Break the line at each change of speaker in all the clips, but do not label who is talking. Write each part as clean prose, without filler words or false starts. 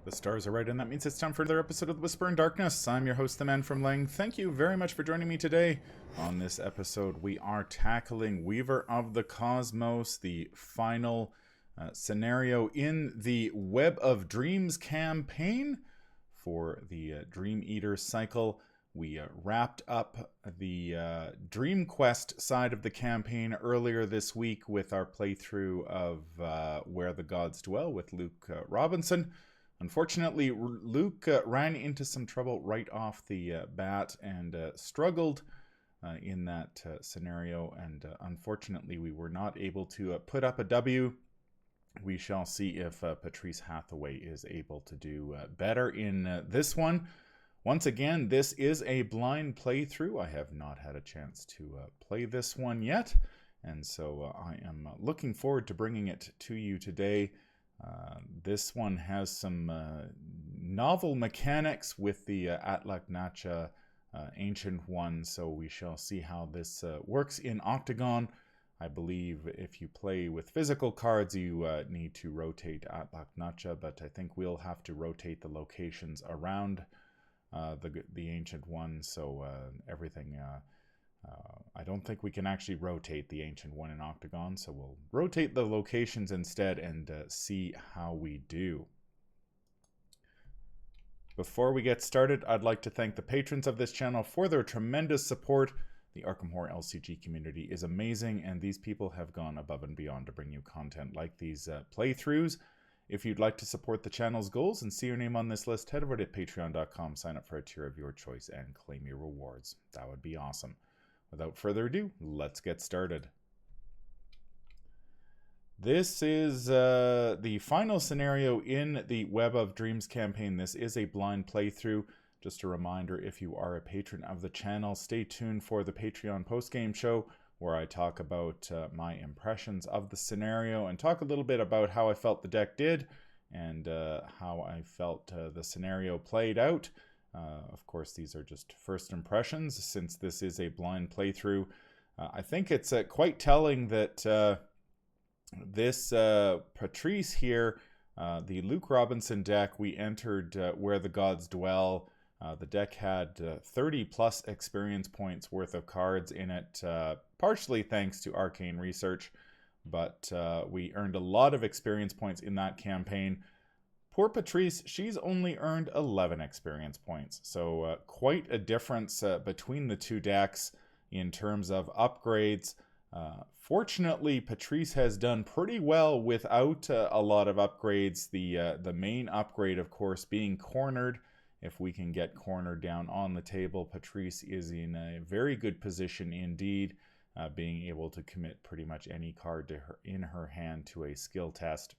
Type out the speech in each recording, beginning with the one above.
The stars are right, and that means it's time for another episode of The Whisper in Darkness. I'm your host, the Man from Leng. Thank you very much for joining me today. On this episode, we are tackling Weaver of the Cosmos, the final scenario in the Web of Dreams campaign for the Dream Eater cycle. We wrapped up the Dream Quest side of the campaign earlier this week with our playthrough of Where the Gods Dwell with Luke Robinson. Unfortunately, Luke ran into some trouble right off the bat and struggled in that scenario, and unfortunately we were not able to put up a W. We shall see if Patrice Hathaway is able to do better in this one. Once again, this is a blind playthrough. I have not had a chance to play this one yet, and so I am looking forward to bringing it to you today. This one has some novel mechanics with the Atlak-Nacha Ancient One, so we shall see how this works in Octagon. I believe if you play with physical cards, you need to rotate Atlak-Nacha, but I think we'll have to rotate the locations around the Ancient One, so everything... I don't think we can actually rotate the Ancient One in Octagon, so we'll rotate the locations instead and see how we do. Before we get started, I'd like to thank the patrons of this channel for their tremendous support. The Arkham Horror LCG community is amazing, and these people have gone above and beyond to bring you content like these playthroughs. If you'd like to support the channel's goals and see your name on this list, head over to patreon.com, sign up for a tier of your choice, and claim your rewards. That would be awesome. Without further ado, let's get started. This is the final scenario in the Web of Dreams campaign. This is a blind playthrough. Just a reminder, if you are a patron of the channel, stay tuned for the Patreon postgame show where I talk about my impressions of the scenario and talk a little bit about how I felt the deck did and how I felt the scenario played out. Of course, these are just first impressions since this is a blind playthrough. I think it's quite telling that this Patrice here, the Luke Robinson deck, we entered Where the Gods Dwell. The deck had 30 plus experience points worth of cards in it, partially thanks to arcane research, but we earned a lot of experience points in that campaign. Poor Patrice, she's only earned 11 experience points, so quite a difference between the two decks in terms of upgrades. Fortunately, Patrice has done pretty well without a lot of upgrades. The main upgrade, of course, being Cornered. If we can get Cornered down on the table, Patrice is in a very good position indeed, being able to commit pretty much any card to her, in her hand to a skill test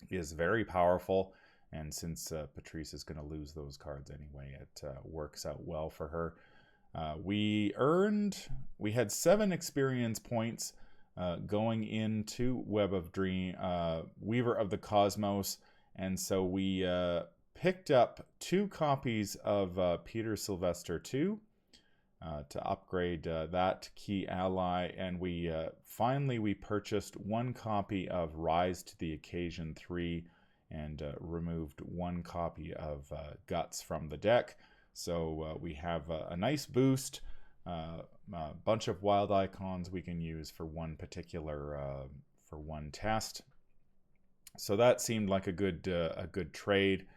is very powerful, and since Patrice is going to lose those cards anyway, it works out well for her. We had 7 experience points going into Weaver of the Cosmos, and so we picked up 2 copies of Peter Sylvester 2 to upgrade that key ally, and we finally purchased 1 copy of Rise to the Occasion 3 and removed 1 copy of Guts from the deck. So we have a nice boost, a bunch of wild icons we can use for one particular for one test. So that seemed like a good trade.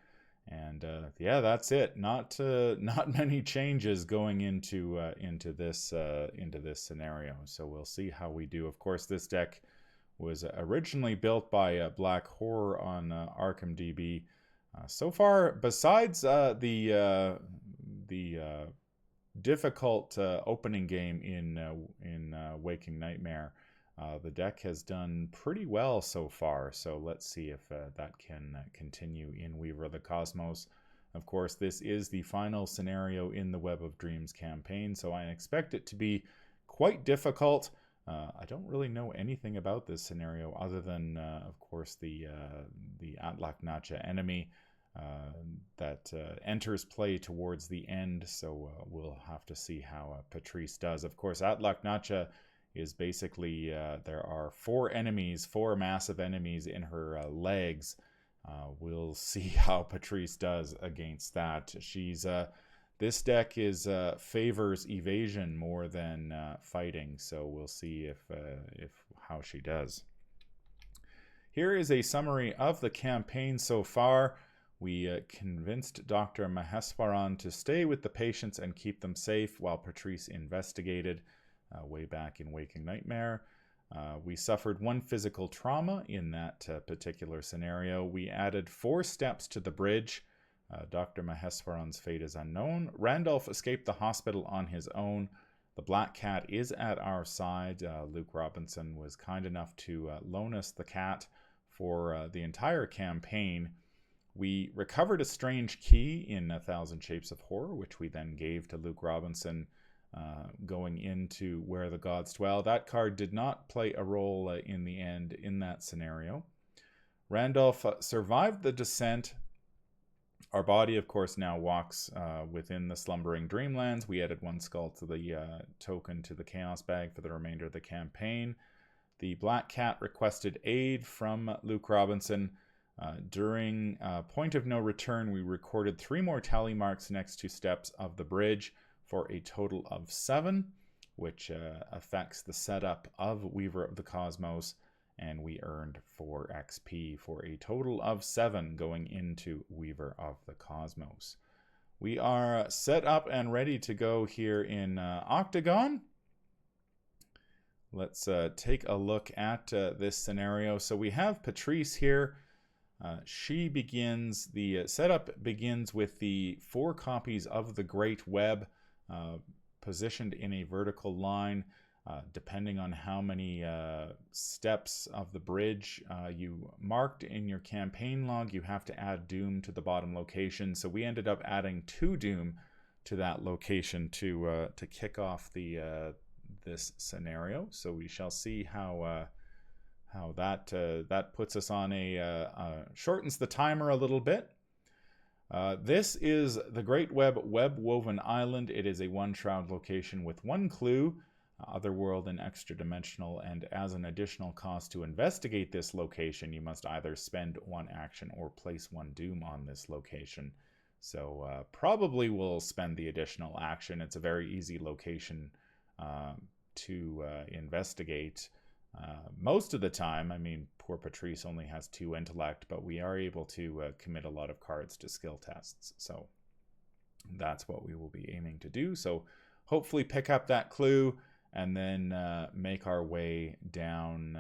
And yeah, that's it. Not many changes going into this scenario. So we'll see how we do. Of course, this deck was originally built by Black Horror on Arkham DB. So far, besides the difficult opening game in Waking Nightmare, the deck has done pretty well so far, so let's see if that can continue in Weaver of the Cosmos. Of course, this is the final scenario in the Web of Dreams campaign, so I expect it to be quite difficult. I don't really know anything about this scenario other than, of course, the Atlak-Nacha enemy that enters play towards the end, so we'll have to see how Patrice does. Of course, Atlak-Nacha is basically there are 4 massive enemies in her legs We'll see how Patrice does against that. This deck favors evasion more than fighting, so we'll see if how she does. Here is a summary of the campaign so far. We convinced Dr. Maheswaran to stay with the patients and keep them safe while Patrice investigated way back in Waking Nightmare. We suffered 1 physical trauma in that particular scenario. We added 4 steps to the bridge. Dr. Maheswaran's fate is unknown. Randolph escaped the hospital on his own. The Black Cat is at our side. Luke Robinson was kind enough to loan us the cat for the entire campaign. We recovered a strange key in 1,000 Shapes of Horror, which we then gave to Luke Robinson going into Where the Gods Dwell. That card did not play a role in the end in that scenario. Randolph survived the descent. Our body, of course, now walks within the slumbering dreamlands. We added 1 skull to the token to the chaos bag for the remainder of the campaign. The Black Cat requested aid from Luke Robinson. During Point of No Return, we recorded 3 more tally marks next to steps of the bridge for a total of 7, which affects the setup of Weaver of the Cosmos, and we earned 4 XP for a total of 7 going into Weaver of the Cosmos. We are set up and ready to go here in Octagon. Let's take a look at this scenario. So we have Patrice here. The setup begins with the 4 copies of the Great Web positioned in a vertical line. Depending on how many steps of the bridge you marked in your campaign log, you have to add Doom to the bottom location. So we ended up adding 2 Doom to that location to kick off this scenario. So we shall see how that puts us on shortens the timer a little bit. This is the Great Web Woven Island. It is a 1-shroud location with 1 clue. Otherworld and extra-dimensional, and as an additional cost to investigate this location, you must either spend 1 action or place 1 Doom on this location. So probably we'll spend the additional action. It's a very easy location to investigate. Most of the time, I mean, poor Patrice only has 2 intellect, but we are able to commit a lot of cards to skill tests. So that's what we will be aiming to do. So hopefully pick up that clue and then make our way down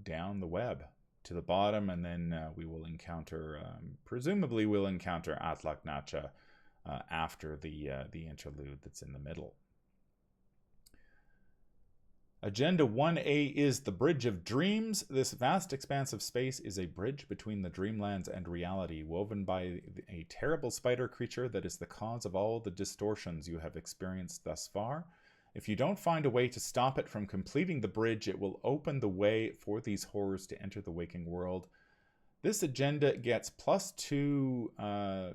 the web to the bottom, and then we will encounter, presumably we'll encounter Atlak Nacha after the interlude that's in the middle. Agenda 1A is the Bridge of Dreams. This vast expanse of space is a bridge between the dreamlands and reality, woven by a terrible spider creature that is the cause of all the distortions you have experienced thus far. If you don't find a way to stop it from completing the bridge, it will open the way for these horrors to enter the waking world. This agenda gets +2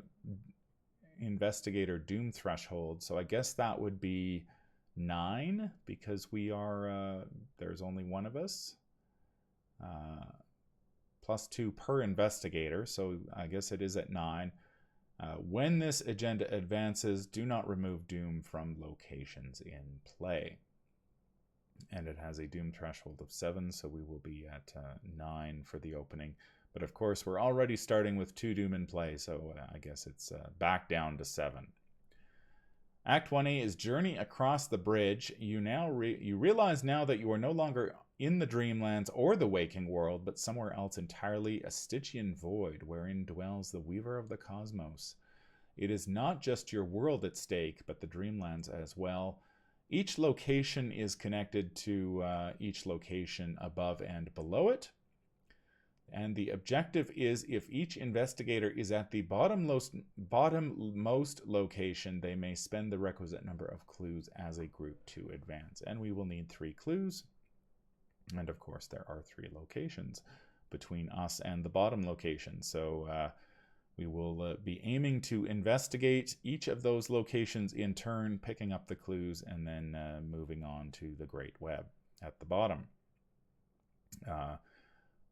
investigator doom threshold, so I guess that would be 9 because we are there's only 1 of us. +2 per investigator, so I guess it is at 9. When this agenda advances, do not remove Doom from locations in play. And it has a Doom threshold of 7, so we will be at 9 for the opening. But of course, we're already starting with 2 Doom in play, so I guess it's back down to 7. Act 1A is Journey Across the Bridge. You realize now that you are no longer in the Dreamlands or the Waking World, but somewhere else entirely, a Stygian void wherein dwells the Weaver of the Cosmos. It is not just your world at stake, but the Dreamlands as well. Each location is connected to each location above and below it. And the objective is, if each investigator is at the bottommost location, they may spend the requisite number of clues as a group to advance. And we will need 3 clues. And of course, there are 3 locations between us and the bottom location. So we will be aiming to investigate each of those locations in turn, picking up the clues, and then moving on to the Great Web at the bottom.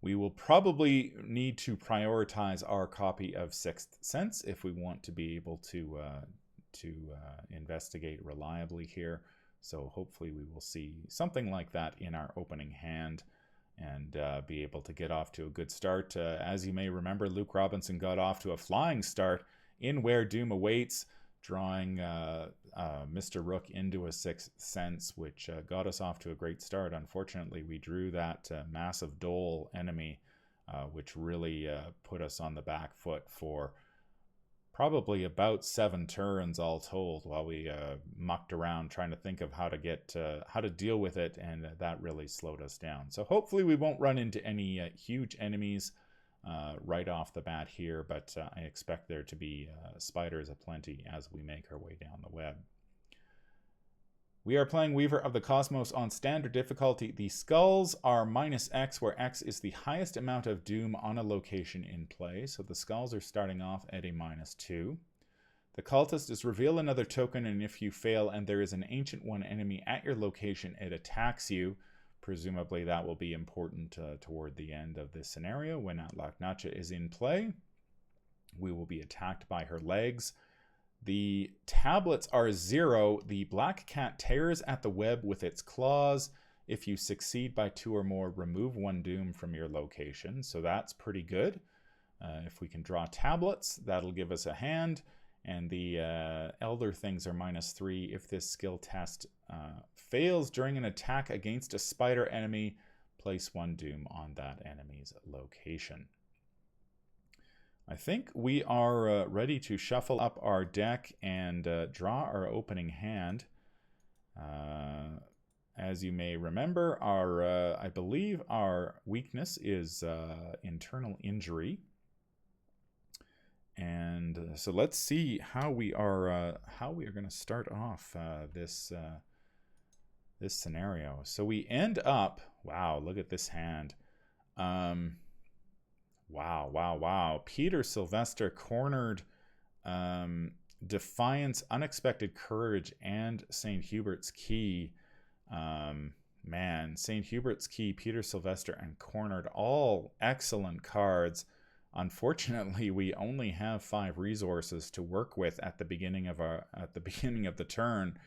We will probably need to prioritize our copy of Sixth Sense if we want to be able to investigate reliably here. So hopefully we will see something like that in our opening hand and be able to get off to a good start. As you may remember, Luke Robinson got off to a flying start in Where Doom Awaits, drawing Mr. Rook into a Sixth Sense, which got us off to a great start. Unfortunately, we drew that massive Dole enemy, which really put us on the back foot for probably about 7 turns all told, while we mucked around trying to think of how to deal with it, and that really slowed us down. So hopefully we won't run into any huge enemies right off the bat here, but I expect there to be spiders aplenty as we make our way down the web. We are playing Weaver of the Cosmos on standard difficulty. The skulls are -X, where X is the highest amount of doom on a location in play. So the skulls are starting off at a -2. The cultist is reveal another token, and if you fail and there is an Ancient One enemy at your location, it attacks you. Presumably that will be important toward the end of this scenario when Atlaknacha is in play. We will be attacked by her legs. The tablets are 0. The black cat tears at the web with its claws. If you succeed by 2 or more, remove 1 doom from your location. So that's pretty good. If we can draw tablets, that'll give us a hand. And the elder things are -3. If this skill test fails during an attack against a spider enemy, place 1 doom on that enemy's location. I think we are ready to shuffle up our deck and draw our opening hand. As you may remember, I believe our weakness is internal injury. And so let's see how we are going to start off this scenario. So we end up, wow, look at this hand. Wow. Peter Sylvester cornered Defiance, Unexpected Courage, and St. Hubert's Key. Man, St. Hubert's Key, Peter Sylvester, and cornered, all excellent cards. Unfortunately, we only have 5 resources to work with at the beginning of the turn.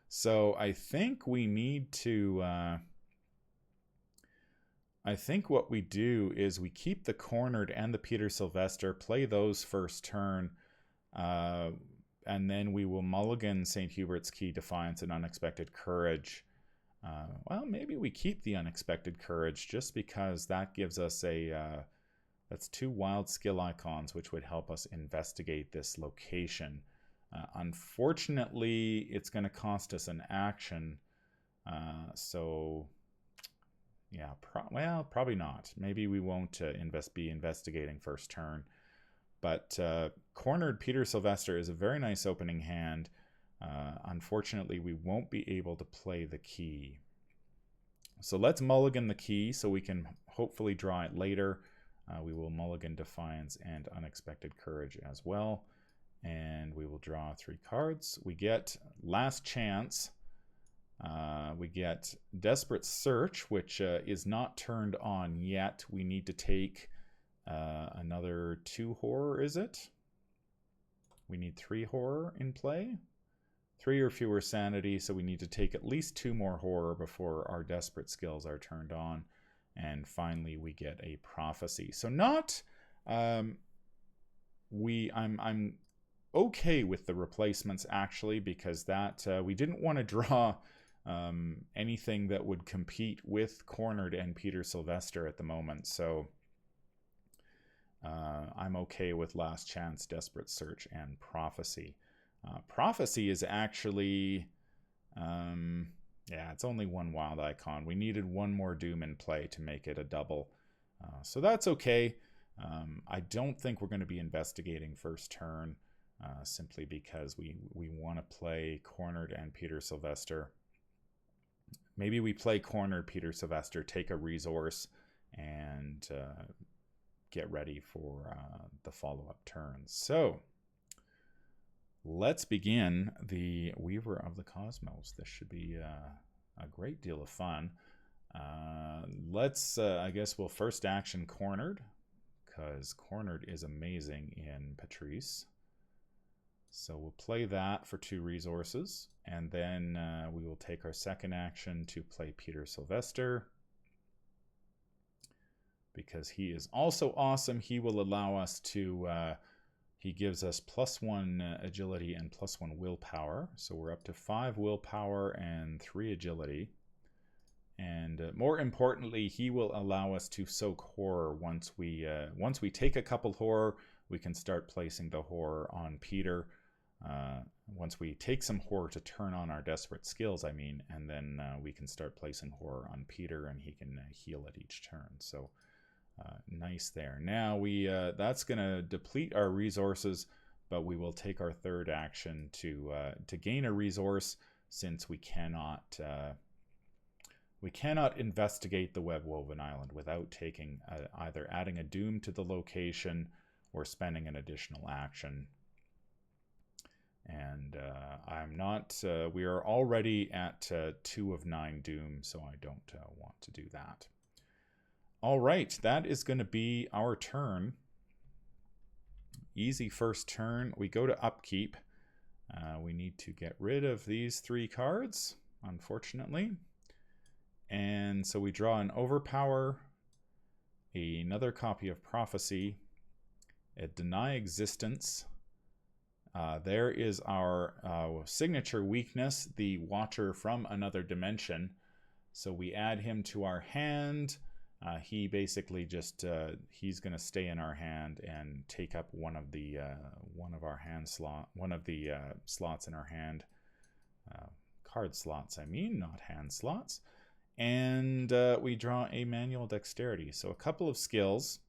So I think we need to I think what we do is we keep the cornered and the Peter Sylvester, play those first turn, and then we will mulligan St. Hubert's Key, Defiance, and Unexpected Courage. Well, maybe we keep the Unexpected Courage just because that gives us that's 2 wild skill icons, which would help us investigate this location. Unfortunately, it's going to cost us an action, so... yeah, probably not. Maybe we won't be investigating first turn. But cornered Peter Sylvester is a very nice opening hand. Unfortunately, we won't be able to play the key. So let's mulligan the key so we can hopefully draw it later. We will mulligan Defiance and Unexpected Courage as well. And we will draw 3 cards. We get Last Chance. We get Desperate Search, which is not turned on yet. We need to take another 2 horror, is it? We need 3 horror in play. 3 or fewer sanity, so we need to take at least 2 more horror before our desperate skills are turned on. And finally, we get a Prophecy. So not... I'm okay with the replacements, actually, because that we didn't want to draw... anything that would compete with Cornered and Peter Sylvester at the moment, so I'm okay with Last Chance, Desperate Search, and Prophecy. Prophecy is actually, yeah, it's only 1 wild icon. We needed 1 more Doom in play to make it a double, so that's okay. I don't think we're going to be investigating first turn, simply because we want to play Cornered and Peter Sylvester. Maybe we play Cornered Peter Sylvester, take a resource, and get ready for the follow-up turns. So, let's begin the Weaver of the Cosmos. This should be a great deal of fun. I guess we'll first action Cornered, because Cornered is amazing in Patrice. So we'll play that for 2 resources, and then we will take our second action to play Peter Sylvester, because he is also awesome. He will allow us to, he gives us +1 agility and +1 willpower, so we're up to 5 willpower and 3 agility. And more importantly, he will allow us to soak horror. Once we take a couple horror, we can start placing the horror on Peter. Once we take some horror to turn on our desperate skills, I mean, and then we can start placing horror on Peter, and he can heal at each turn. So nice there. Now that's going to deplete our resources, but we will take our third action to gain a resource, since we cannot investigate the Web-Woven Island without taking either adding a doom to the location or spending an additional action. And we are already at 2 of 9 doom, so I don't want to do that. All right, that is going to be our turn. Easy first turn. We go to upkeep. We need to get rid of these 3 cards, unfortunately. And so we draw an Overpower, another copy of Prophecy, a Deny Existence. There is our signature weakness, the Watcher from Another Dimension. So we add him to our hand. He basically just he's going to stay in our hand and take up one of the slots in our hand, card slots. I mean, not hand slots. And we draw a Manual Dexterity. So a couple of skills.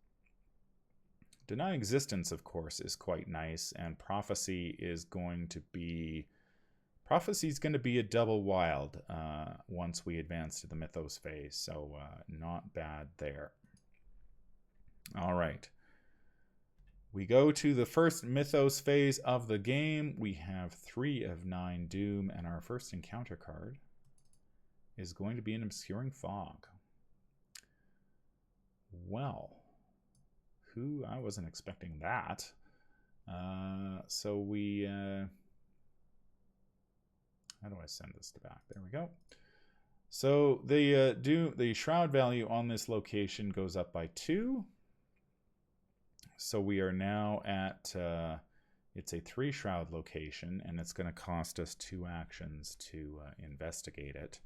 Deny Existence, of course, is quite nice, and Prophecy is going to be a double wild once we advance to the Mythos phase, so not bad there. All right. We go to the first Mythos phase of the game. We have 3 of 9 doom, and our first encounter card is going to be an Obscuring Fog. Well, I wasn't expecting that. So we... how do I send this to back? There we go. So the shroud value on this location goes up by 2. So we are now at... it's a 3 shroud location, and it's going to cost us 2 actions to investigate it.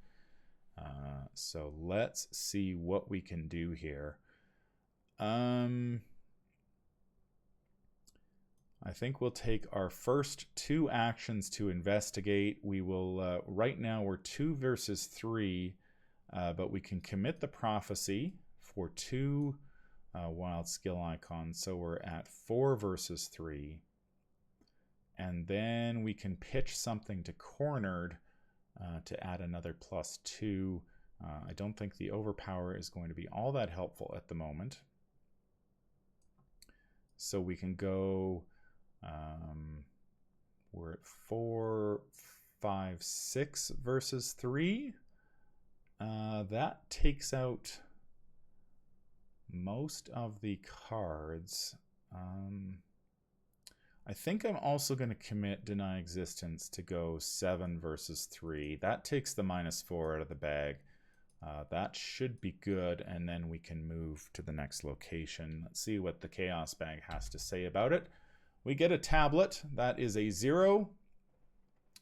So let's see what we can do here. I think we'll take our first 2 actions to investigate. We will, right now we're 2 versus 3, but we can commit the Prophecy for 2 wild skill icons. So we're at 4 versus 3. And then we can pitch something to Cornered to add another +2. I don't think the Overpower is going to be all that helpful at the moment. So we can go, we're at 4, 5, 6 versus 3. That takes out most of the cards. I think I'm also going to commit Deny Existence to go 7 versus 3. That takes the -4 out of the bag. That should be good, and then we can move to the next location. Let's see what the Chaos Bag has to say about it. We get a tablet. That is a 0.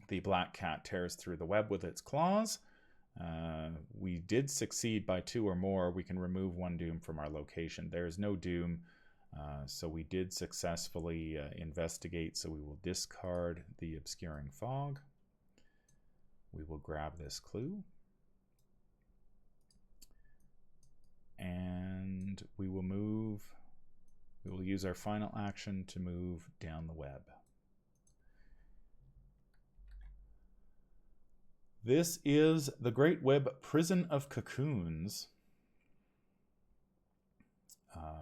The black cat tears through the web with its claws. We did succeed by 2 or more. We can remove 1 doom from our location. There is no doom, so we did successfully investigate, so we will discard the Obscuring Fog. We will grab this clue. And we will use our final action to move down the web. This is the Great Web Prison of Cocoons.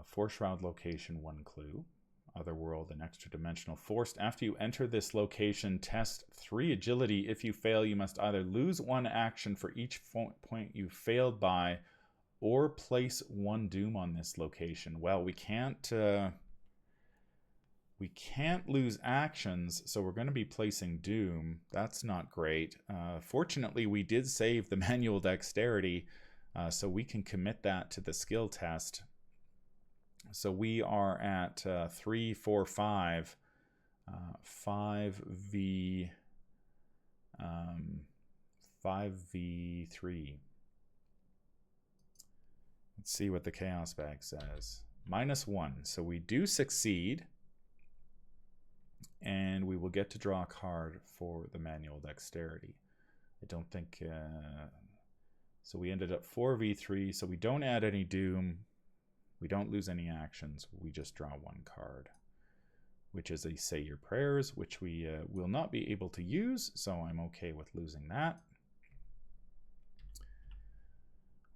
4 shroud location, 1 clue. Otherworld and extra dimensional forced. After you enter this location, test 3 agility. If you fail, you must either lose 1 action for each point you failed by, or place 1 doom on this location. Well, we can't lose actions, so we're going to be placing doom. That's not great. Fortunately, we did save the manual dexterity, so we can commit that to the skill test. So we are at 3, 4, 5, 5v 5v3. Let's see what the Chaos Bag says. -1. So we do succeed, and we will get to draw a card for the manual dexterity. I don't think... so we ended up 4v3, so we don't add any doom. We don't lose any actions. We just draw 1 card, which is a Say Your Prayers, which we will not be able to use, so I'm okay with losing that.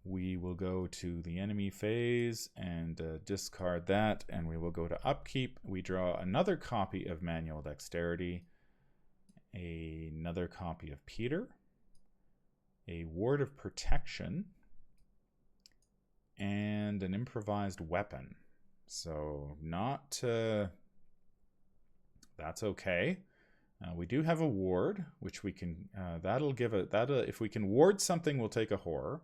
We will go to the enemy phase and discard that, and we will go to upkeep. We draw another copy of Manual Dexterity, another copy of Peter, a Ward of Protection, and an improvised weapon. So not that's okay. We do have a ward, which we can that'll give a if we can ward something, we'll take a horror.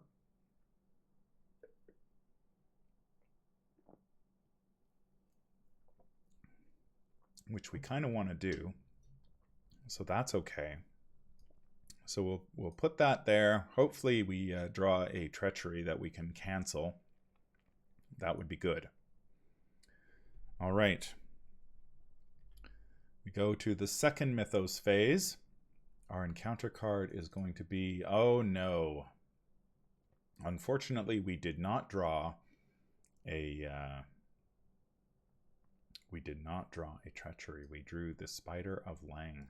Which we kind of want to do. So that's okay. So we'll put that there. Hopefully we draw a treachery that we can cancel. That would be good. All right. We go to the second Mythos phase. Our encounter card is going to be, oh no. Unfortunately, we did not draw a treachery. We drew the Spider of Leng.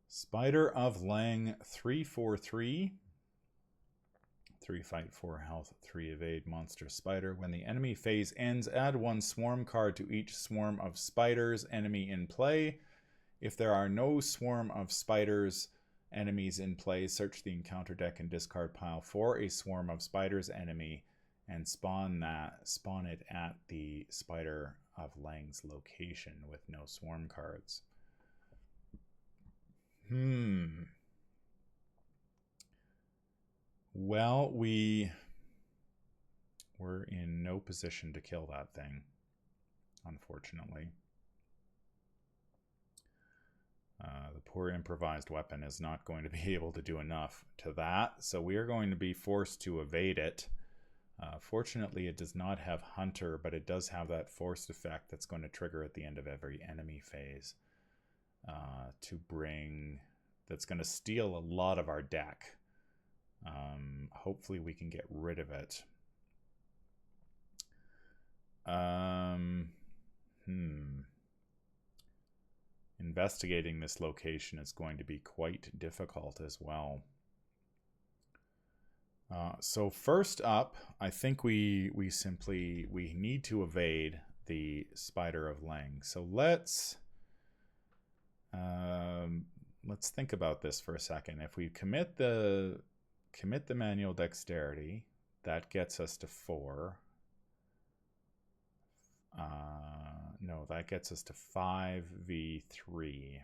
Spider of Leng, 3/4/3. 3 fight, 4 health, 3 evade, monster spider. When the enemy phase ends, add 1 swarm card to each swarm of spiders enemy in play. If there are no swarm of spiders enemies in play, search the encounter deck and discard pile for a swarm of spiders enemy and spawn it at the Spider of Leng's location with no swarm cards. Well, we're in no position to kill that thing, unfortunately. The poor improvised weapon is not going to be able to do enough to that, so we are going to be forced to evade it. Fortunately, it does not have Hunter, but it does have that forced effect that's going to trigger at the end of every enemy phase that's going to steal a lot of our deck. Hopefully we can get rid of it. Investigating this location is going to be quite difficult as well. So first up, I think we need to evade the Spider of Leng. So let's think about this for a second. If we commit the manual dexterity, that gets us to 4. No, that gets us to 5v3.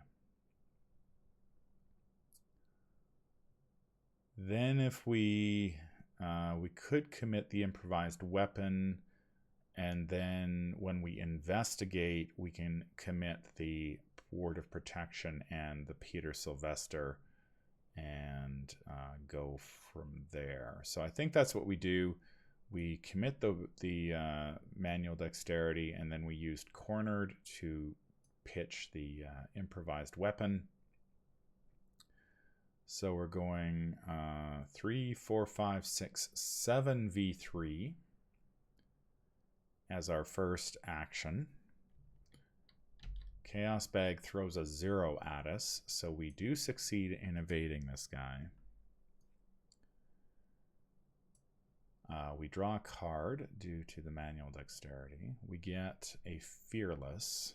Then if we could commit the improvised weapon, and then when we investigate, we can commit the Ward of Protection and the Peter Sylvester and go from there. So I think that's what we do. We commit the manual dexterity, and then we used cornered to pitch the improvised weapon. So we're going 3, 4, 5, 6, 7 v3 as our first action. Chaos Bag throws a 0 at us, so we do succeed in evading this guy. We draw a card due to the manual dexterity. We get a fearless.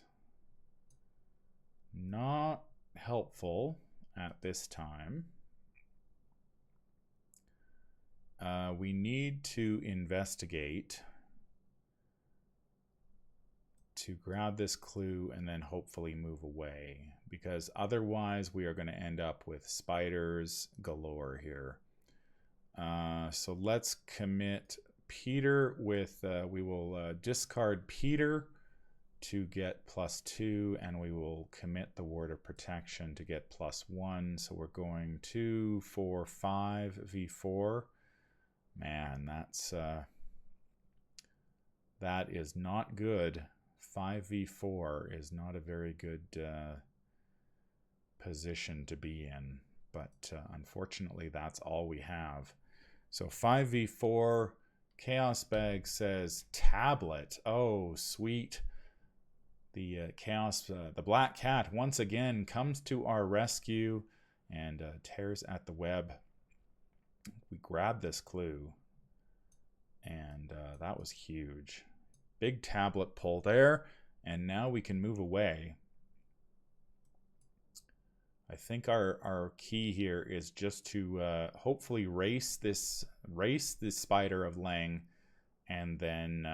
Not helpful at this time. We need to investigate to grab this clue and then hopefully move away, because otherwise we are going to end up with spiders galore here. So let's commit Peter with, we will discard Peter to get +2, and we will commit the Ward of Protection to get +1. So we're going 2, 4, 5 V4. Man, that is not good. 5v4 is not a very good position to be in, but unfortunately that's all we have. So 5v4, Chaos Bag says tablet. Oh, sweet. The the Black Cat once again comes to our rescue and tears at the web. We grab this clue, and that was huge. Big tablet pull there, and now we can move away. I think our key here is just to hopefully race this Spider of Leng, and then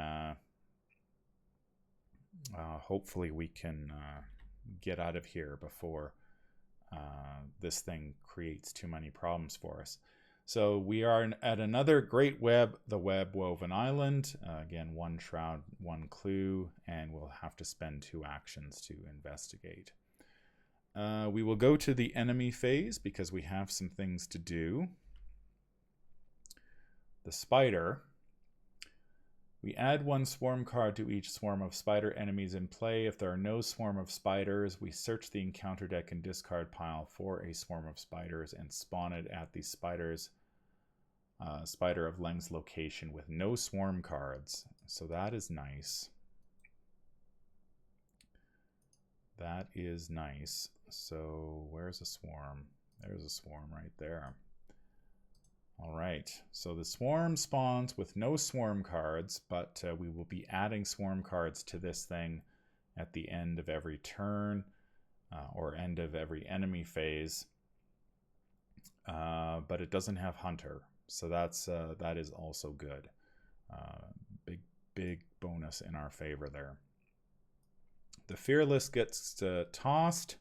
hopefully we can get out of here before this thing creates too many problems for us. So we are at another great web, the Web Woven Island. Again, 1 shroud, 1 clue, and we'll have to spend 2 actions to investigate. We will go to the enemy phase because we have some things to do. The spider. We add 1 swarm card to each swarm of spider enemies in play. If there are no swarm of spiders, we search the encounter deck and discard pile for a swarm of spiders and spawn it at the Spider of Leng's location with no swarm cards. So that is nice. That is nice. So where's a swarm? There's a swarm right there. All right, so the swarm spawns with no swarm cards, but we will be adding swarm cards to this thing at the end of every turn or end of every enemy phase. But it doesn't have Hunter, so that is also good. Big bonus in our favor there. The Fearless gets tossed,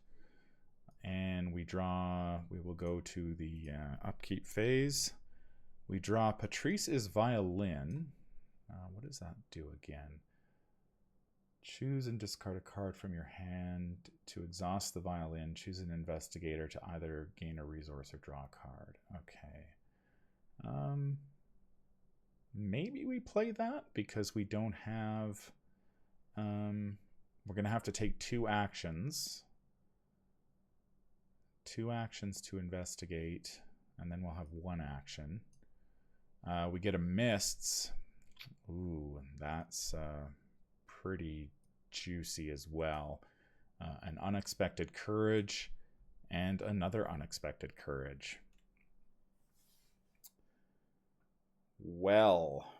and we will go to the upkeep phase. We draw Patrice's Violin. What does that do again? Choose and discard a card from your hand to exhaust the violin. Choose an investigator to either gain a resource or draw a card. Okay. Maybe we play that because we don't have... we're going to have to take 2 actions. 2 actions to investigate, and then we'll have 1 action. We get a Mists. Ooh, that's pretty juicy as well. An Unexpected Courage and another Unexpected Courage. Well,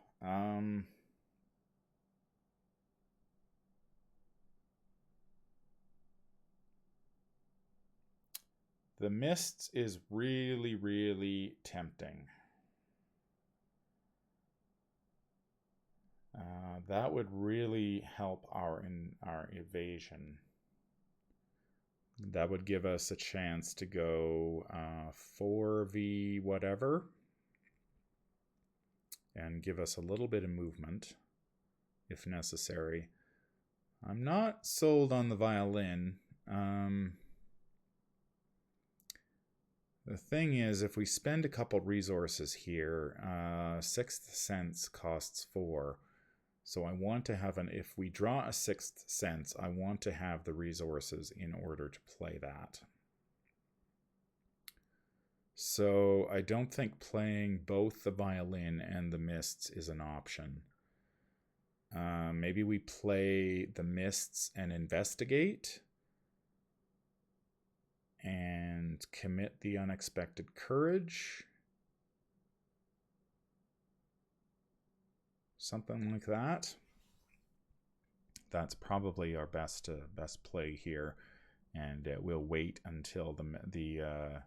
the Mists is really, really tempting. That would really help our evasion. That would give us a chance to go 4v whatever and give us a little bit of movement if necessary. I'm not sold on the violin. The thing is, if we spend a couple resources here, Sixth Sense costs 4. So I want to have if we draw a Sixth Sense, I want to have the resources in order to play that. So I don't think playing both the violin and the Mists is an option. Maybe we play the Mists and investigate and commit the Unexpected Courage. something like that. That's probably our best play here, and we'll wait until the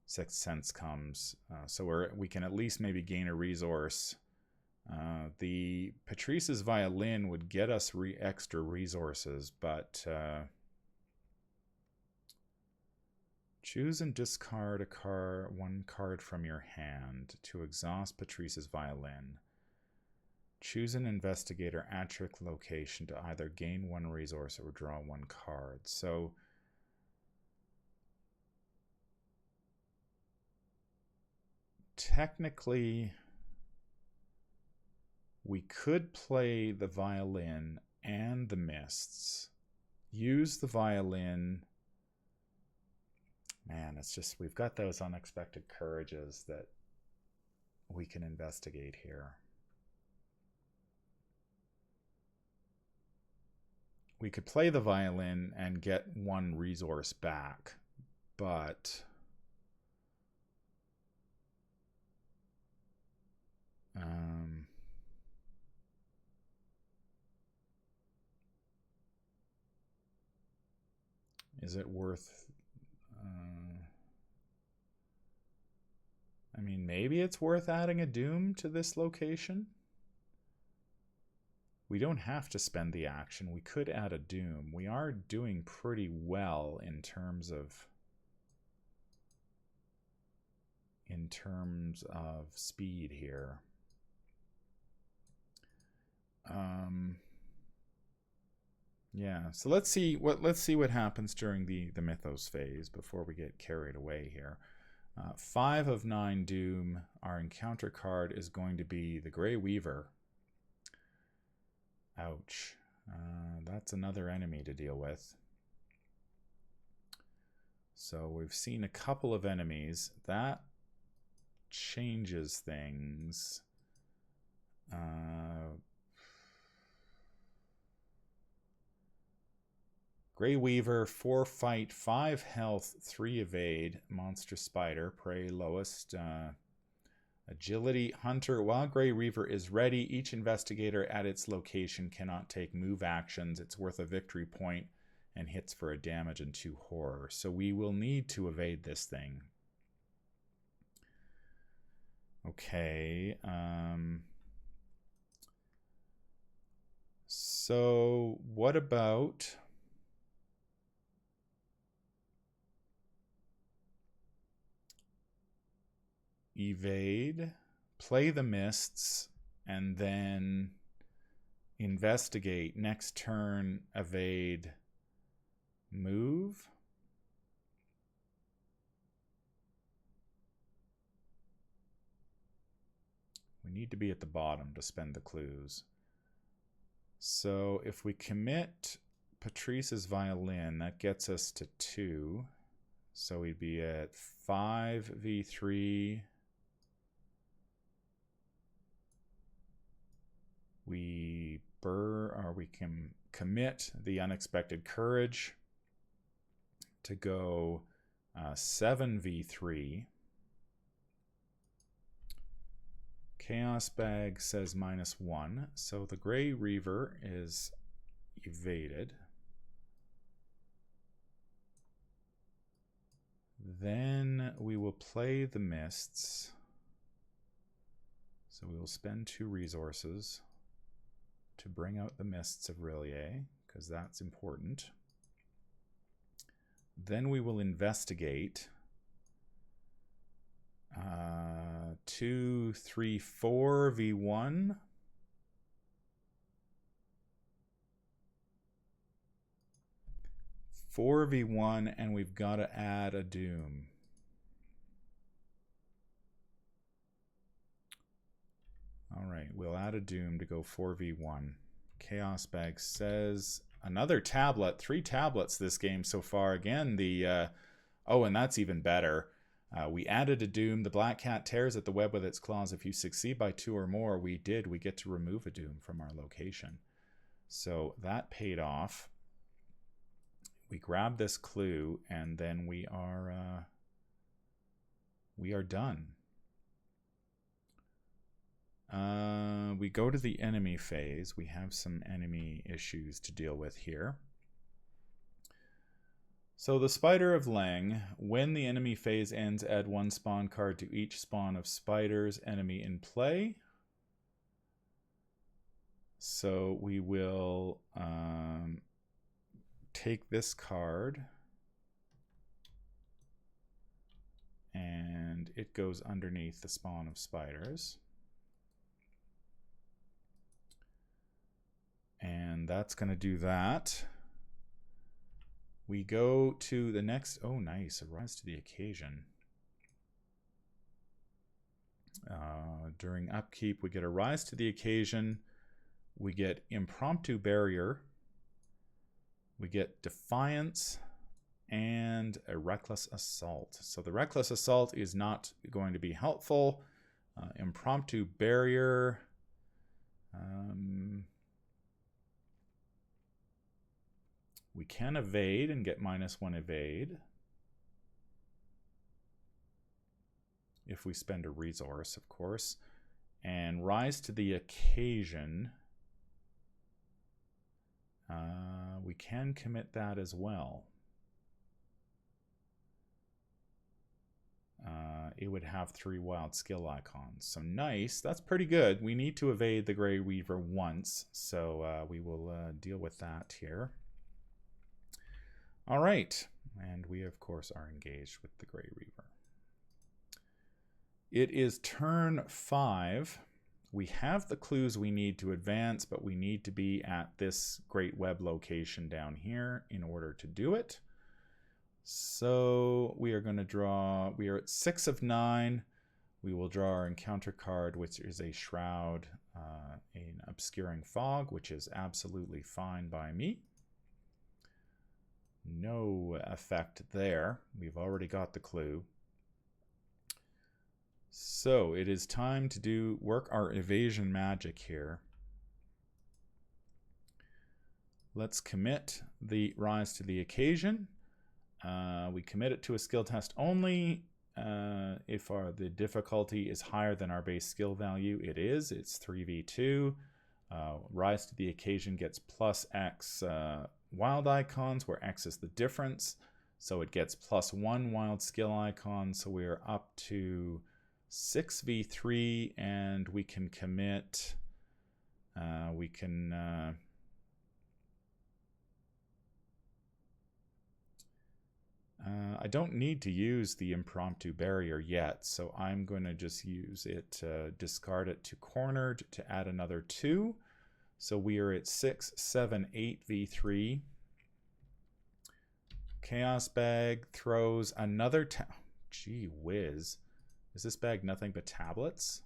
Sixth Sense comes, so we can at least maybe gain a resource. The Patrice's Violin would get us extra resources, but choose and discard one card from your hand to exhaust Patrice's Violin. Choose an investigator at your location to either gain one resource or draw one card. So technically, we could play the violin and the mists. Use the violin. Man, it's just, we've got those unexpected courages that we can investigate here. We could play the violin and get one resource back, but is it worth... I mean, maybe it's worth adding a Doom to this location. We don't have to spend the action. We could add a Doom. We are doing pretty well in terms of speed here. Yeah, so let's see what happens during the Mythos phase before we get carried away here. 5 of 9 Doom. Our encounter card is going to be the Grey Weaver. Ouch. That's another enemy to deal with. So we've seen a couple of enemies. That changes things. Grey Weaver, 4 fight, 5 health, 3 evade, monster spider, prey lowest, agility, hunter. While Grey Weaver is ready, each investigator at its location cannot take move actions. It's worth a victory point and hits for a damage and 2 horror. So we will need to evade this thing. Okay. So what about... evade, play the mists, and then investigate. Next turn, evade, move. We need to be at the bottom to spend the clues. So if we commit Patrice's Violin, that gets us to 2. So we'd be at 5v3. We can commit the Unexpected Courage to go 7v3. Chaos Bag says -1, so the Grey Reaver is evaded. Then we will play the Mists. So we will spend 2 resources to bring out the Mists of Rillier, because that's important. Then we will investigate 2, 3, 4 v1. Four v1, and we've got to add a Doom. All right, we'll add a Doom to go 4v1. Chaos Bag says another tablet. 3 tablets this game so far. Again, the... oh, and that's even better. We added a Doom. The Black Cat tears at the web with its claws. If you succeed by 2 or more, we get to remove a Doom from our location. So that paid off. We grab this clue, and then we are done. we go to the enemy phase. We have some enemy issues to deal with here. So the Spider of Leng, when the enemy phase ends, add 1 spawn card to each spawn of spiders enemy in play. So we will take this card, and it goes underneath the spawn of spiders. And that's going to do that. We go to the next, oh nice, a rise to the occasion. During upkeep, we get a rise to the occasion. We get impromptu barrier. We get defiance and a reckless assault. So the reckless assault is not going to be helpful. Impromptu barrier. We can evade and get -1 evade if we spend a resource, of course. And rise to the occasion. We can commit that as well. It would have 3 wild skill icons. So nice. That's pretty good. We need to evade the Grey Weaver once, so we will deal with that here. All right, and we of course are engaged with the Grey Reaver. It is turn 5. We have the clues we need to advance, but we need to be at this Great Web location down here in order to do it. So we are going to draw, we are at 6 of 9. We will draw our encounter card, which is a Shroud, an Obscuring Fog, which is absolutely fine by me. No effect there. We've already got the clue. So it is time to work our evasion magic here. Let's commit the rise to the occasion. We commit it to a skill test only. If the difficulty is higher than our base skill value, it is. It's 3v2. Rise to the occasion gets +X wild icons, where X is the difference. So it gets +1 wild skill icon. So we're up to 6v3, and we can commit. I don't need to use the impromptu barrier yet, so I'm going to just use it, discard it to cornered to add another 2. So we are at 6, 7, 8v3. Chaos Bag throws another gee whiz. Is this bag nothing but tablets?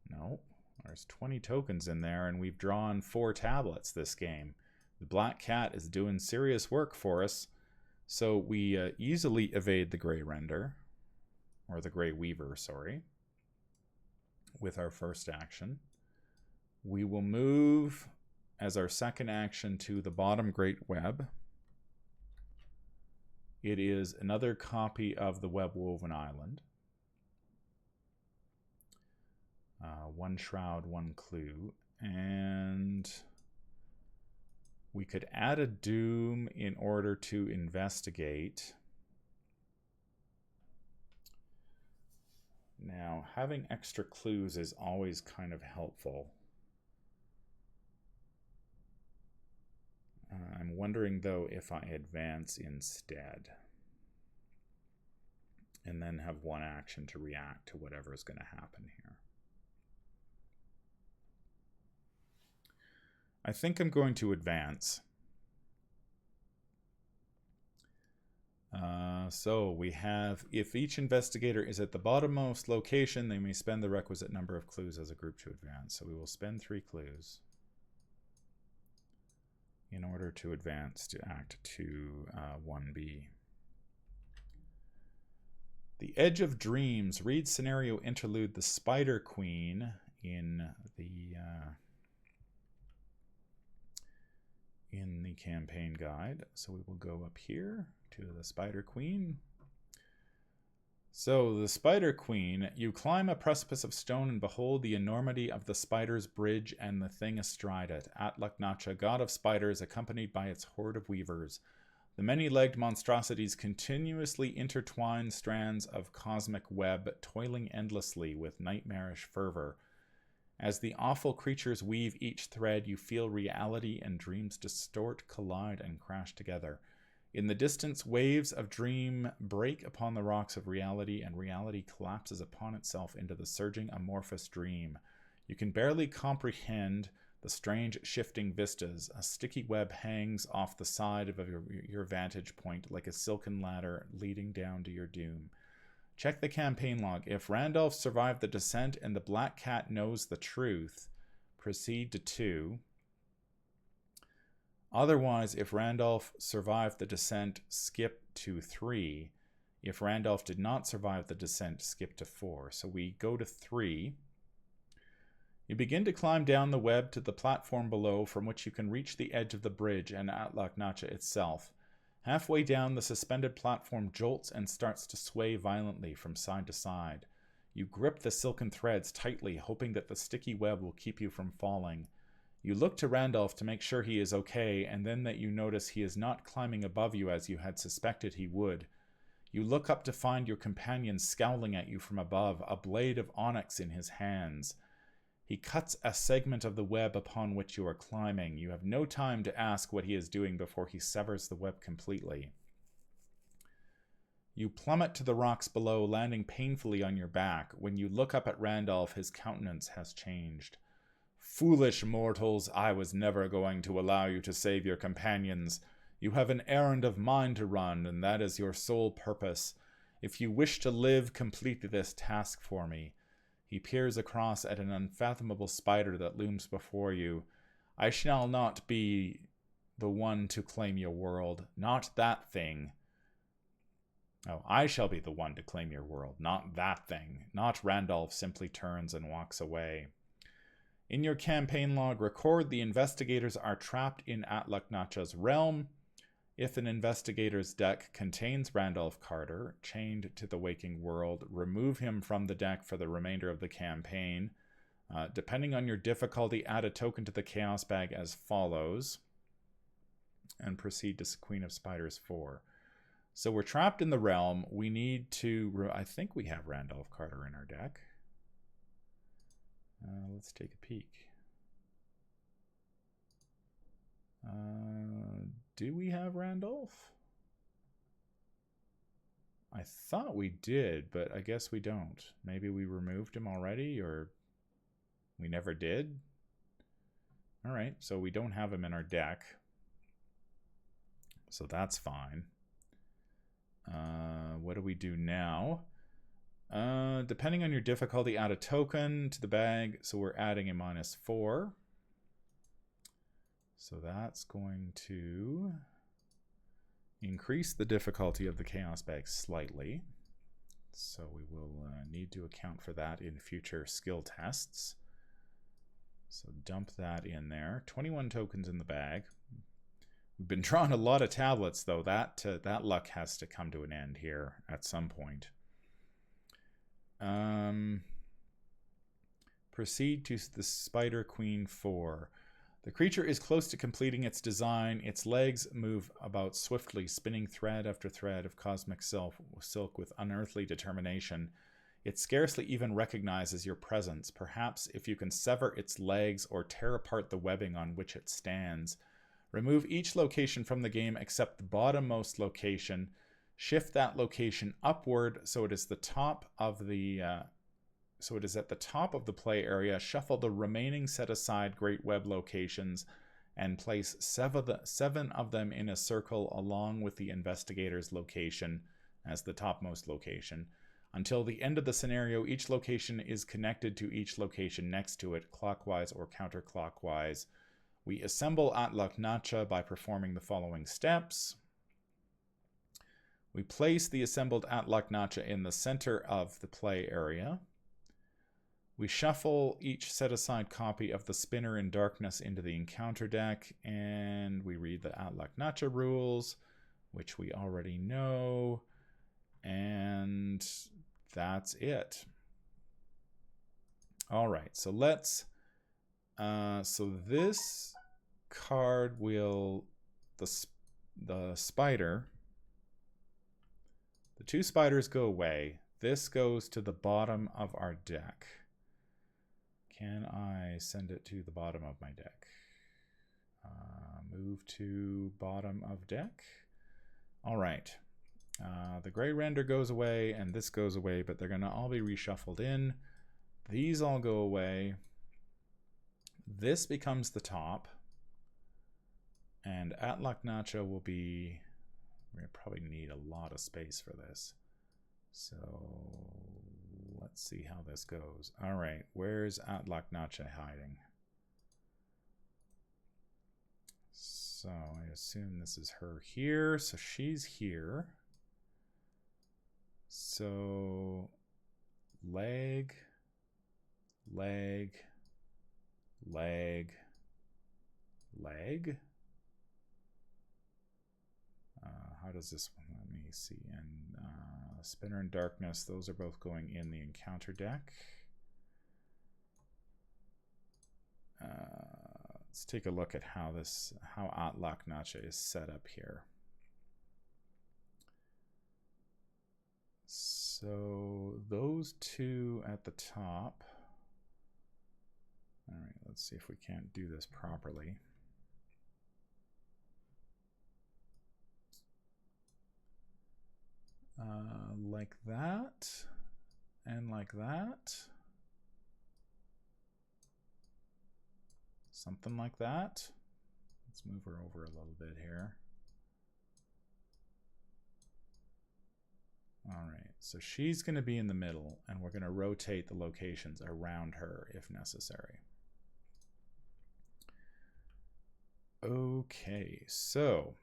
No. There's 20 tokens in there, and we've drawn 4 tablets this game. The Black Cat is doing serious work for us. So we easily evade the Grey Render, or the Grey Weaver, sorry, with our first action. We will move as our second action to the bottom Great Web. It is another copy of the Web-Woven Island. 1 Shroud, 1 Clue, and we could add a Doom in order to investigate. Now, having extra clues is always kind of helpful. I'm wondering, though, if I advance instead, and then have 1 action to react to whatever is going to happen here. I think I'm going to advance. So we have, if each investigator is at the bottommost location, they may spend the requisite number of clues as a group to advance. So we will spend 3 clues in order to advance to Act 2, 1B. The Edge of Dreams. Read scenario interlude The Spider Queen in the campaign guide. So we will go up here to the Spider Queen. So, the Spider Queen, you climb a precipice of stone and behold the enormity of the spider's bridge and the thing astride it. Atlach-Nacha, god of spiders, accompanied by its horde of weavers. The many-legged monstrosities continuously intertwine strands of cosmic web, toiling endlessly with nightmarish fervor. As the awful creatures weave each thread, you feel reality and dreams distort, collide, and crash together. In the distance, waves of dream break upon the rocks of reality, and reality collapses upon itself into the surging amorphous dream. You can barely comprehend the strange shifting vistas. A sticky web hangs off the side of your vantage point like a silken ladder leading down to your doom. Check the campaign log. If Randolph survived the descent and the Black Cat knows the truth, proceed to 2. Otherwise, if Randolph survived the descent, skip to 3. If Randolph did not survive the descent, skip to 4. So we go to 3. You begin to climb down the web to the platform below, from which you can reach the edge of the bridge and Atlach-Nacha itself. Halfway down, the suspended platform jolts and starts to sway violently from side to side. You grip the silken threads tightly, hoping that the sticky web will keep you from falling. You look to Randolph to make sure he is okay, and then that you notice he is not climbing above you as you had suspected he would. You look up to find your companion scowling at you from above, a blade of onyx in his hands. He cuts a segment of the web upon which you are climbing. You have no time to ask what he is doing before he severs the web completely. You plummet to the rocks below, landing painfully on your back. When you look up at Randolph, his countenance has changed. Foolish mortals, I was never going to allow you to save your companions. You have an errand of mine to run, and that is your sole purpose. If you wish to live, complete this task for me. He peers across at an unfathomable spider that looms before you. I shall not be the one to claim your world, not that thing. Oh, I shall be the one to claim your world, not that thing. Not Randolph simply turns and walks away. In your campaign log, record the investigators are trapped in Atlach-Nacha's realm. If an investigator's deck contains Randolph Carter, chained to the waking world, remove him from the deck for the remainder of the campaign. Depending on your difficulty, add a token to the Chaos Bag as follows. And proceed to Queen of Spiders 4. So we're trapped in the realm. We need to... I think we have Randolph Carter in our deck. Let's take a peek. Do we have Randolph? I thought we did, but I guess we don't. Maybe we removed him already, or we never did. All right, so we don't have him in our deck. So that's fine. What do we do now? Depending on your difficulty, add a token to the bag. So we're adding a -4. So that's going to increase the difficulty of the Chaos Bag slightly. So we will need to account for that in future skill tests. So dump that in there. 21 tokens in the bag. We've been drawing a lot of tablets, though. That luck has to come to an end here at some point. Proceed to the Spider Queen 4. The creature is close to completing its design. Its legs move about swiftly, spinning thread after thread of cosmic silk with unearthly determination. It scarcely even recognizes your presence. Perhaps if you can sever its legs or tear apart the webbing on which it stands. Remove each location from the game except the bottommost location. Shift that location upward so it is the top of the so it is at the top of the play area. Shuffle the remaining set-aside Great Web locations and place 7 of them in a circle along with the investigator's location as the topmost location. Until the end of the scenario, each location is connected to each location next to it, clockwise or counterclockwise. We assemble Atlach-Nacha by performing the following steps. We place the assembled Atlach-Nacha in the center of the play area. We shuffle each set-aside copy of the Spinner in Darkness into the encounter deck, and we read the Atlach-Nacha rules, which we already know. And that's it. All right, so let's, so this card will, the spider, the two spiders go away. This goes to the bottom of our deck. Can I send it to the bottom of my deck? Move to bottom of deck. All right. The gray render goes away and this goes away, but they're going to all be reshuffled in. These all go away. This becomes the top. And Atlak Nacha will be... We're going to probably need a lot of space for this. So let's see how this goes. All right, where's Atlak Nacha hiding? So I assume this is her here. So she's here. So leg, leg, leg, leg. How does this one? Let me see. And Spinner and Darkness, those are both going in the encounter deck. Let's take a look at how Atlak Nacha is set up here. So those two at the top. All right, let's see if we can't do this properly. Like that, and like that. Something like that. Let's move her over a little bit here. All right, so she's going to be in the middle, and we're going to rotate the locations around her if necessary. Okay, so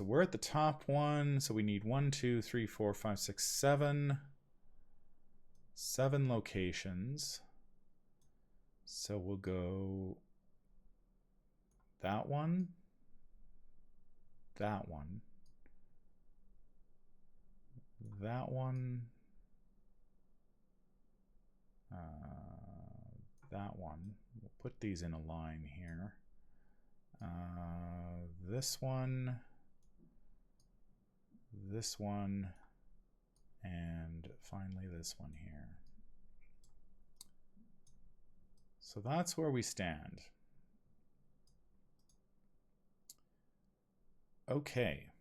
we're at the top one, so we need 1, 2, 3, 4, 5, 6, 7. 7 locations. So we'll go that one, that one, that one, that one. We'll put these in a line here. This one, and finally this one here. So that's where we stand. Okay.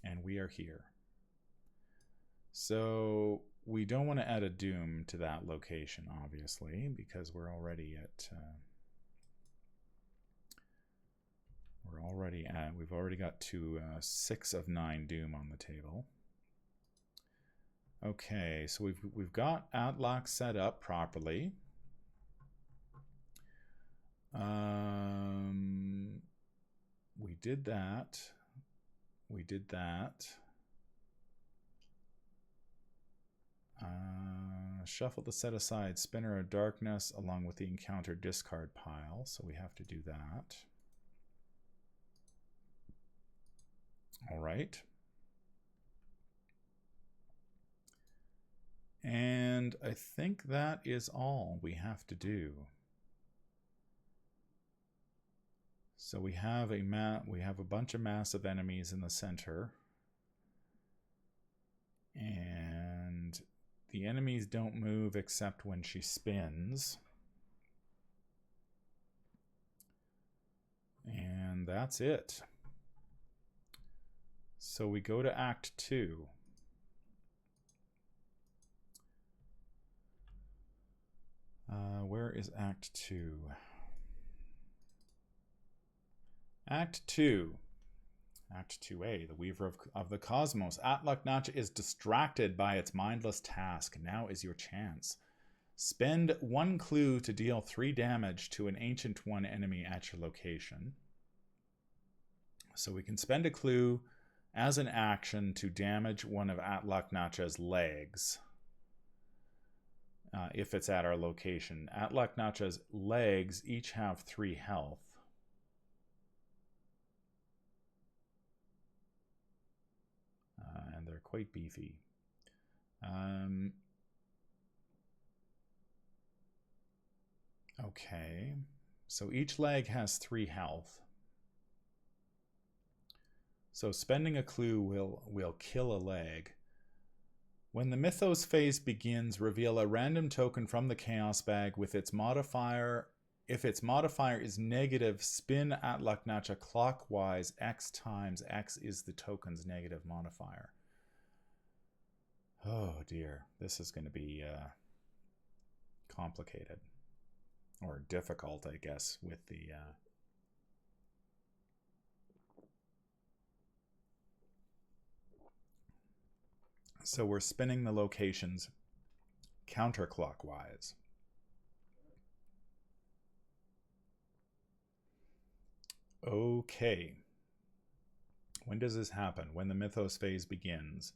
And we are here. So we don't want to add a doom to that location, obviously, because we're already at... we've already got to 6 of 9 doom on the table. Okay, so we've got Atlak set up properly. We did that. We did that. Shuffle the set aside Spinner of Darkness along with the encounter discard pile, so we have to do that. All right. And I think that is all we have to do. So we have a bunch of massive enemies in the center. And the enemies don't move except when she spins. And that's it. So we go to Act 2. Where is Act 2? Act 2. Act 2A, the Weaver of the Cosmos. Atlak Nacha is distracted by its mindless task. Now is your chance. Spend 1 clue to deal 3 damage to an Ancient One enemy at your location. So we can spend a clue as an action to damage one of Atlak Nacha's legs. If it's at our location. Atlak Nacha's legs each have 3 health. quite beefy. Okay, so each leg has 3 health. So spending a clue will kill a leg. When the Mythos phase begins, reveal a random token from the Chaos bag with its modifier. If its modifier is negative, spin Atlach-Nacha clockwise X times. X is the token's negative modifier. Oh dear, this is going to be complicated. Or difficult, I guess, with the... So we're spinning the locations counterclockwise. Okay. When does this happen? When the Mythos phase begins.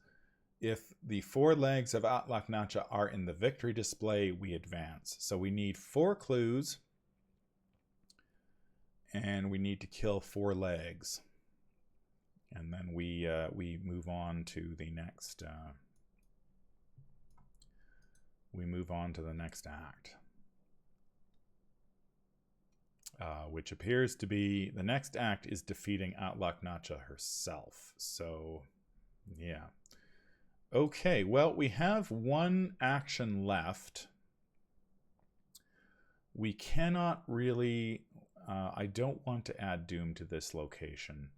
If the 4 legs of Atlach-Nacha are in the victory display, we advance. So we need 4 clues, and we need to kill 4 legs. And then we move on to the next. We move on to the next act, which appears to be the next act is defeating Atlach-Nacha herself. So, yeah. Okay, well, we have 1 action left. We cannot really... I don't want to add Doom to this location.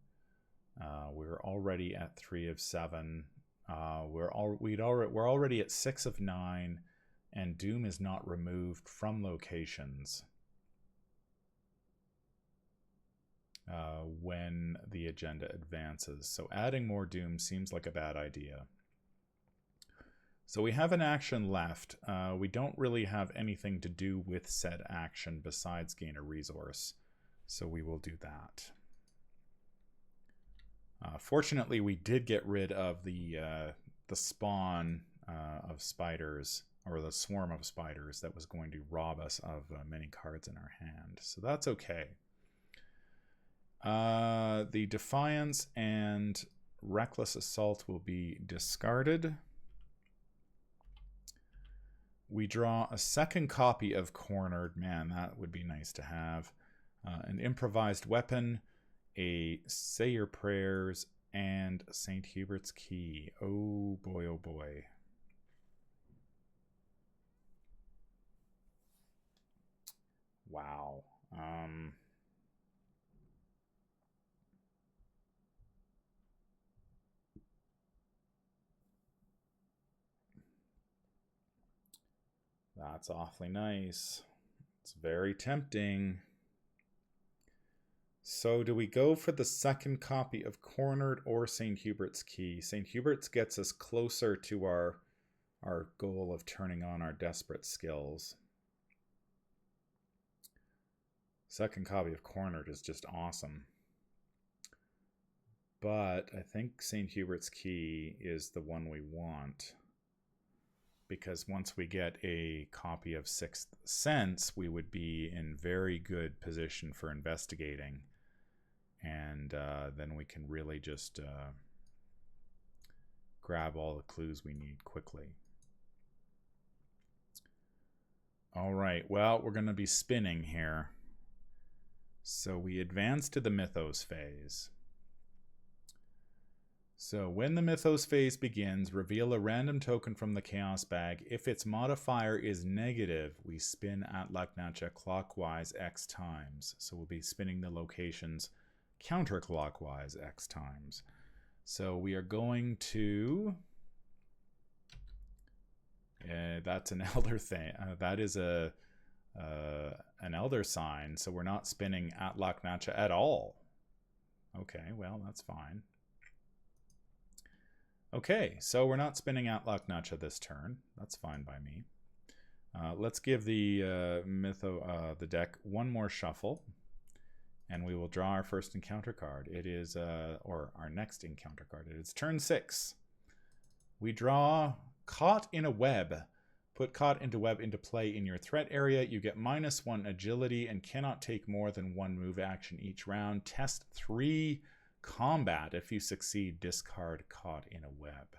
We're already at 3 of 7. We're already at 6 of 9, and Doom is not removed from locations when the agenda advances. So adding more Doom seems like a bad idea. So we have an action left. We don't really have anything to do with said action besides gain a resource. So we will do that. Fortunately, we did get rid of the spawn of spiders, or the swarm of spiders that was going to rob us of many cards in our hand. So that's okay. The Defiance and Reckless Assault will be discarded. We draw a second copy of Cornered. Man, that would be nice to have. An Improvised Weapon, a Say Your Prayers, and St. Hubert's Key. Oh boy, oh boy. Wow. That's awfully nice. It's very tempting. So do we go for the second copy of Cornered or St. Hubert's Key? St. Hubert's gets us closer to our goal of turning on our desperate skills. Second copy of Cornered is just awesome. But I think St. Hubert's Key is the one we want. Because once we get a copy of Sixth Sense, we would be in very good position for investigating. And then we can really just grab all the clues we need quickly. All right, well, we're going to be spinning here. So we advance to the Mythos phase. So when the Mythos phase begins, reveal a random token from the Chaos bag. If its modifier is negative, we spin Atlach-Nacha clockwise X times. So we'll be spinning the locations counterclockwise X times. So we are going to... that's an elder thing. That is an elder sign, so we're not spinning Atlach-Nacha at all. Okay, well, that's fine. Okay, so we're not spinning Atlach-Nacha this turn. That's fine by me. Let's give the the deck one more shuffle, and we will draw our first encounter card. It is, or our next encounter card. It's turn 6. We draw Caught in a Web. Put Caught into Web into play in your threat area. You get -1 agility and cannot take more than 1 move action each round. Test 3 combat. If you succeed, discard Caught in a Web.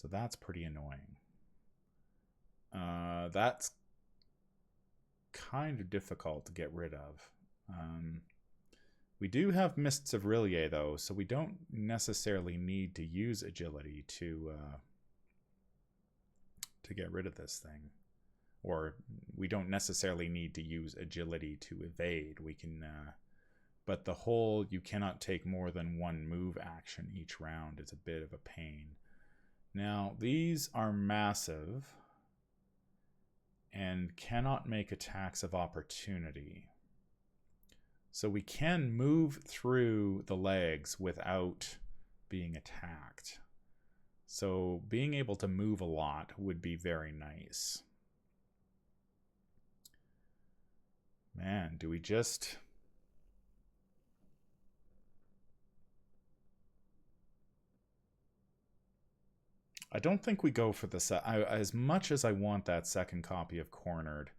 So that's pretty annoying. That's kind of difficult to get rid of. We do have Mists of Rillier, though, so we don't necessarily need to use agility to get rid of this thing. Or we don't necessarily need to use agility to evade. We can, but the whole you cannot take more than one move action each round is a bit of a pain. Now, these are massive and cannot make attacks of opportunity. So we can move through the legs without being attacked. So being able to move a lot would be very nice. Man, do we just... I don't think we go for the as much as I want that second copy of Cornered,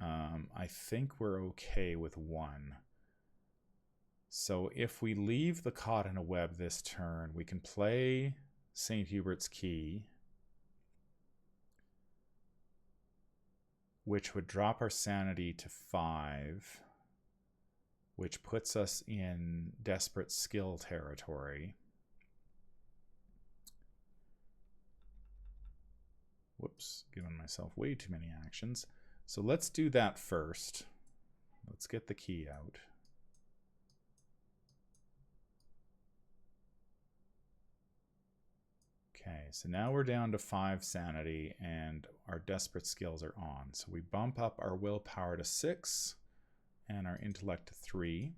I think we're okay with one. So if we leave the Caught in a Web this turn, we can play St. Hubert's Key, which would drop our sanity to 5, which puts us in desperate skill territory. Whoops, giving myself way too many actions. So let's do that first. Let's get the key out. Okay, so now we're down to 5 sanity and our desperate skills are on. So we bump up our willpower to 6 and our intellect to 3.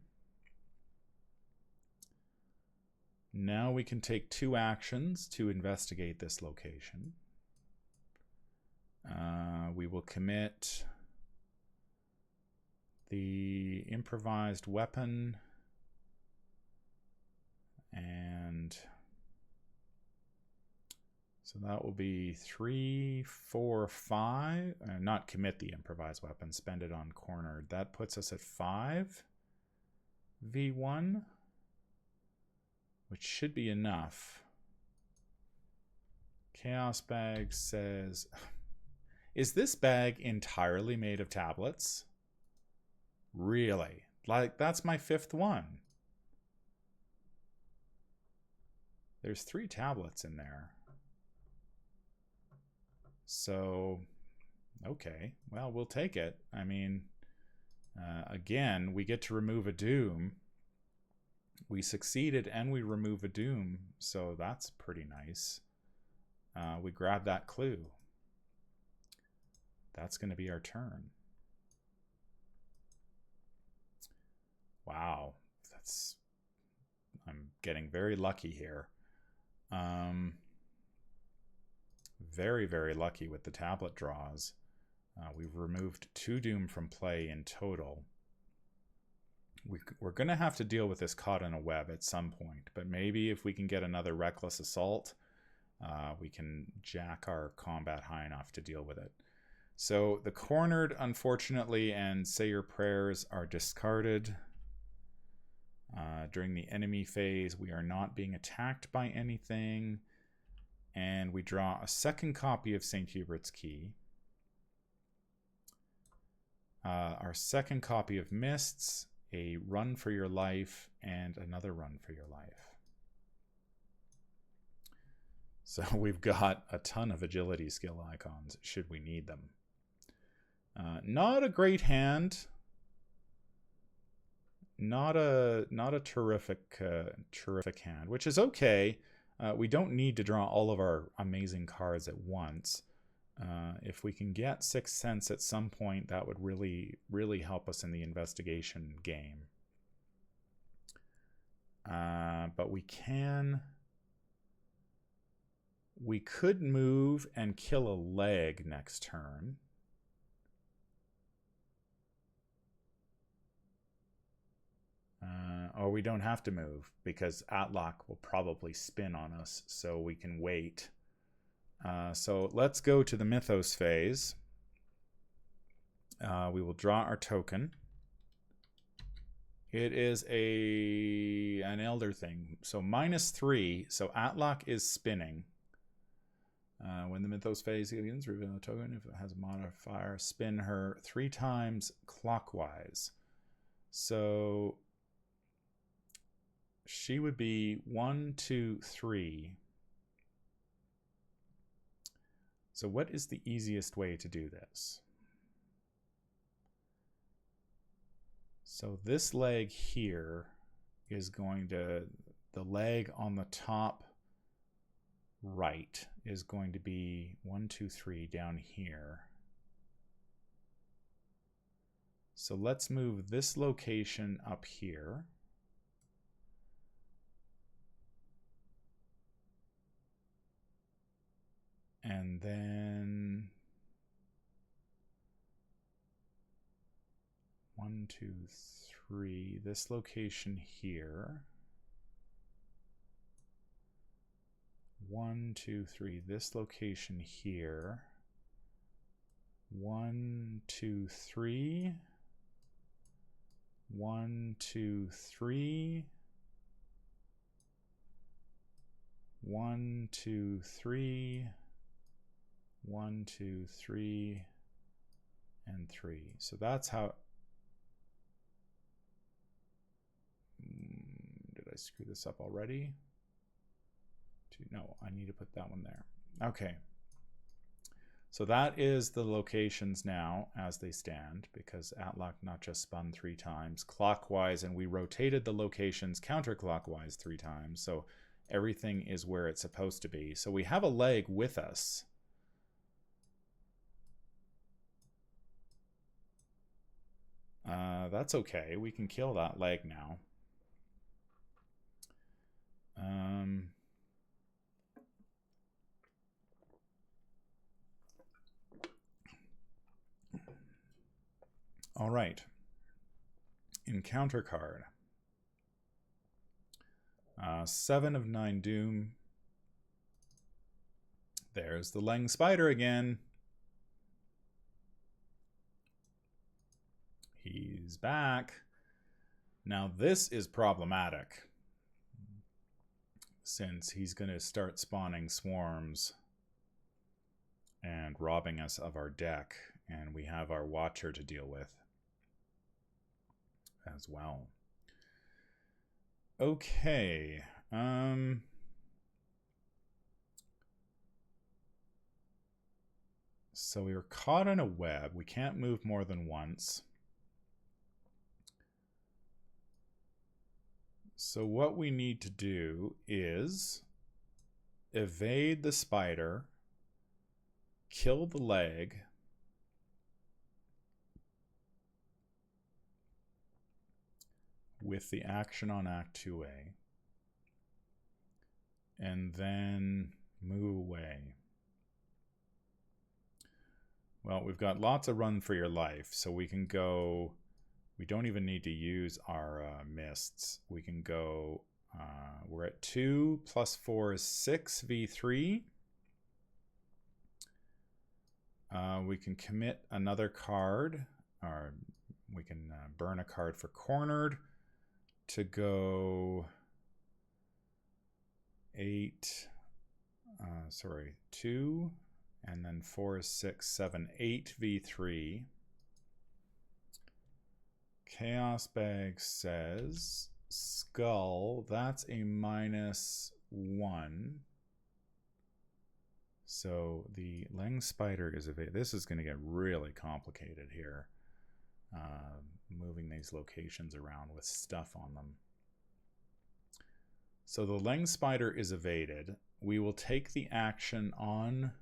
Now we can take 2 actions to investigate this location. We will commit the improvised weapon and so that will be 3, 4, 5. Not commit the improvised weapon, spend it on Cornered. That puts us at 5 V1, which should be enough. Chaos Bag says... Is this bag entirely made of tablets? Really? Like, that's my 5th one. There's 3 tablets in there. So, okay. Well, we'll take it. I mean, again, we get to remove a doom. We succeeded and we remove a doom, so that's pretty nice. We grab that clue. That's going to be our turn. Wow, I'm getting very lucky here. Very, very lucky with the tablet draws. We've removed 2 doom from play in total. We're going to have to deal with this Caught in a Web at some point, but maybe if we can get another Reckless Assault, we can jack our combat high enough to deal with it. So the Cornered, unfortunately, and Say Your Prayers are discarded. During the enemy phase, we are not being attacked by anything. And we draw a second copy of St. Hubert's Key. Our second copy of Mists, a Run for Your Life, and another Run for Your Life. So we've got a ton of agility skill icons, should we need them. Not a great hand. Not a terrific hand, which is okay. We don't need to draw all of our amazing cards at once. If we can get Sixth Sense at some point, that would really, really help us in the investigation game. But we could move and kill a leg next turn. Or we don't have to move because Atlock will probably spin on us, so we can wait. So let's go to the Mythos phase. We will draw our token. It is an Elder thing. So -3. So Atlock is spinning. When the Mythos phase begins, reveal a token. If it has a modifier, spin her 3 times clockwise. So she would be 1, 2, 3. So what is the easiest way to do this? So this leg here is going to, the leg on the top right is going to be 1, 2, 3 down here. So let's move this location up here. And then 1, 2, 3, this location here. 1, 2, 3, this location here. 1, 2, 3. 1, 2, 3. 1, 2, 3. 1, 2, 3, and 3. So that's how. Did I screw this up already? No, I need to put that one there. Okay. So that is the locations now as they stand, because Atlock not just spun 3 times clockwise, and we rotated the locations counterclockwise 3 times. So everything is where it's supposed to be. So we have a leg with us. That's okay. We can kill that leg now. All right. Encounter card. 7 of 9 Doom. There's the Leng Spider again. He's back. Now this is problematic, since he's going to start spawning swarms and robbing us of our deck, and we have our Watcher to deal with as well. Okay. So we were caught in a web. We can't move more than once. So what we need to do is evade the spider, kill the leg, with the action on Act 2A, and then move away. Well, we've got lots of run for your life, so we can go. We don't even need to use our mists. We can go, we're at 2 plus 4 is 6 V3. We can commit another card, or we can burn a card for cornered to go 2, and then 4 is 6, 7, 8 V3. Chaos Bag says Skull, that's a -1. So the Leng Spider is evaded. This is going to get really complicated here. Moving these locations around with stuff on them. So the Leng Spider is evaded. We will take the action on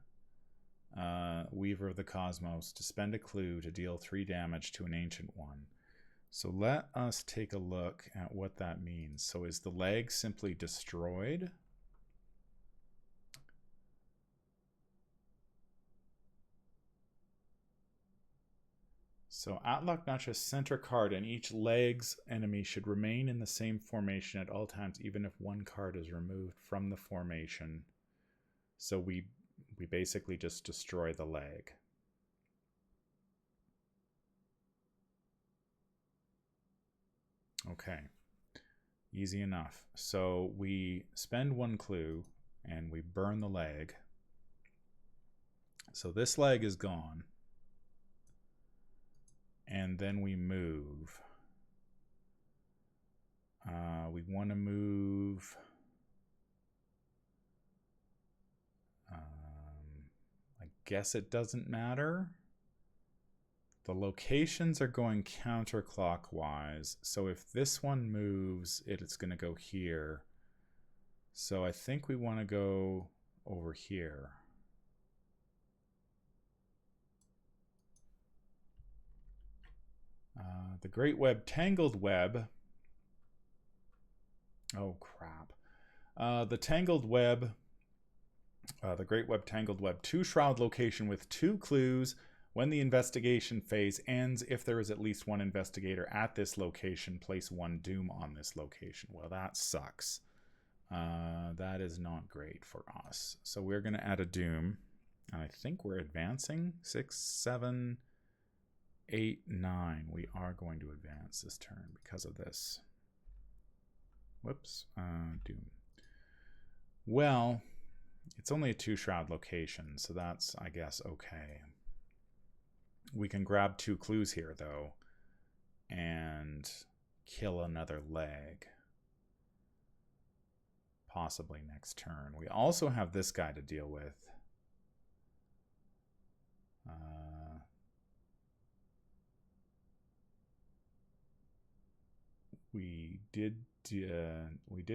Weaver of the Cosmos to spend a clue to deal 3 damage to an Ancient One. So let us take a look at what that means. So is the leg simply destroyed? So Atlock Notch's center card and each leg's enemy should remain in the same formation at all times, even if one card is removed from the formation. So we basically just destroy the leg. Okay, easy enough. So we spend 1 clue and we burn the leg. So this leg is gone. And then we move. We want to move. I guess it doesn't matter. The locations are going counterclockwise. So if this one moves, it's going to go here. So I think we want to go over here. The Great Web Tangled Web. Oh, crap. The Tangled Web, the Great Web Tangled Web 2 shroud location with 2 clues when the investigation phase ends. If there is at least 1 investigator at this location, place 1 doom on this location. Well, that sucks. That is not great for us. So we're going to add a doom. And I think we're advancing. 6, 7, 8, 9. We are going to advance this turn because of this. Whoops. Doom. Well, it's only a 2 shroud location, so that's, I guess, okay. We can grab 2 clues here, though, and kill another leg. Possibly next turn. We also have this guy to deal with. We did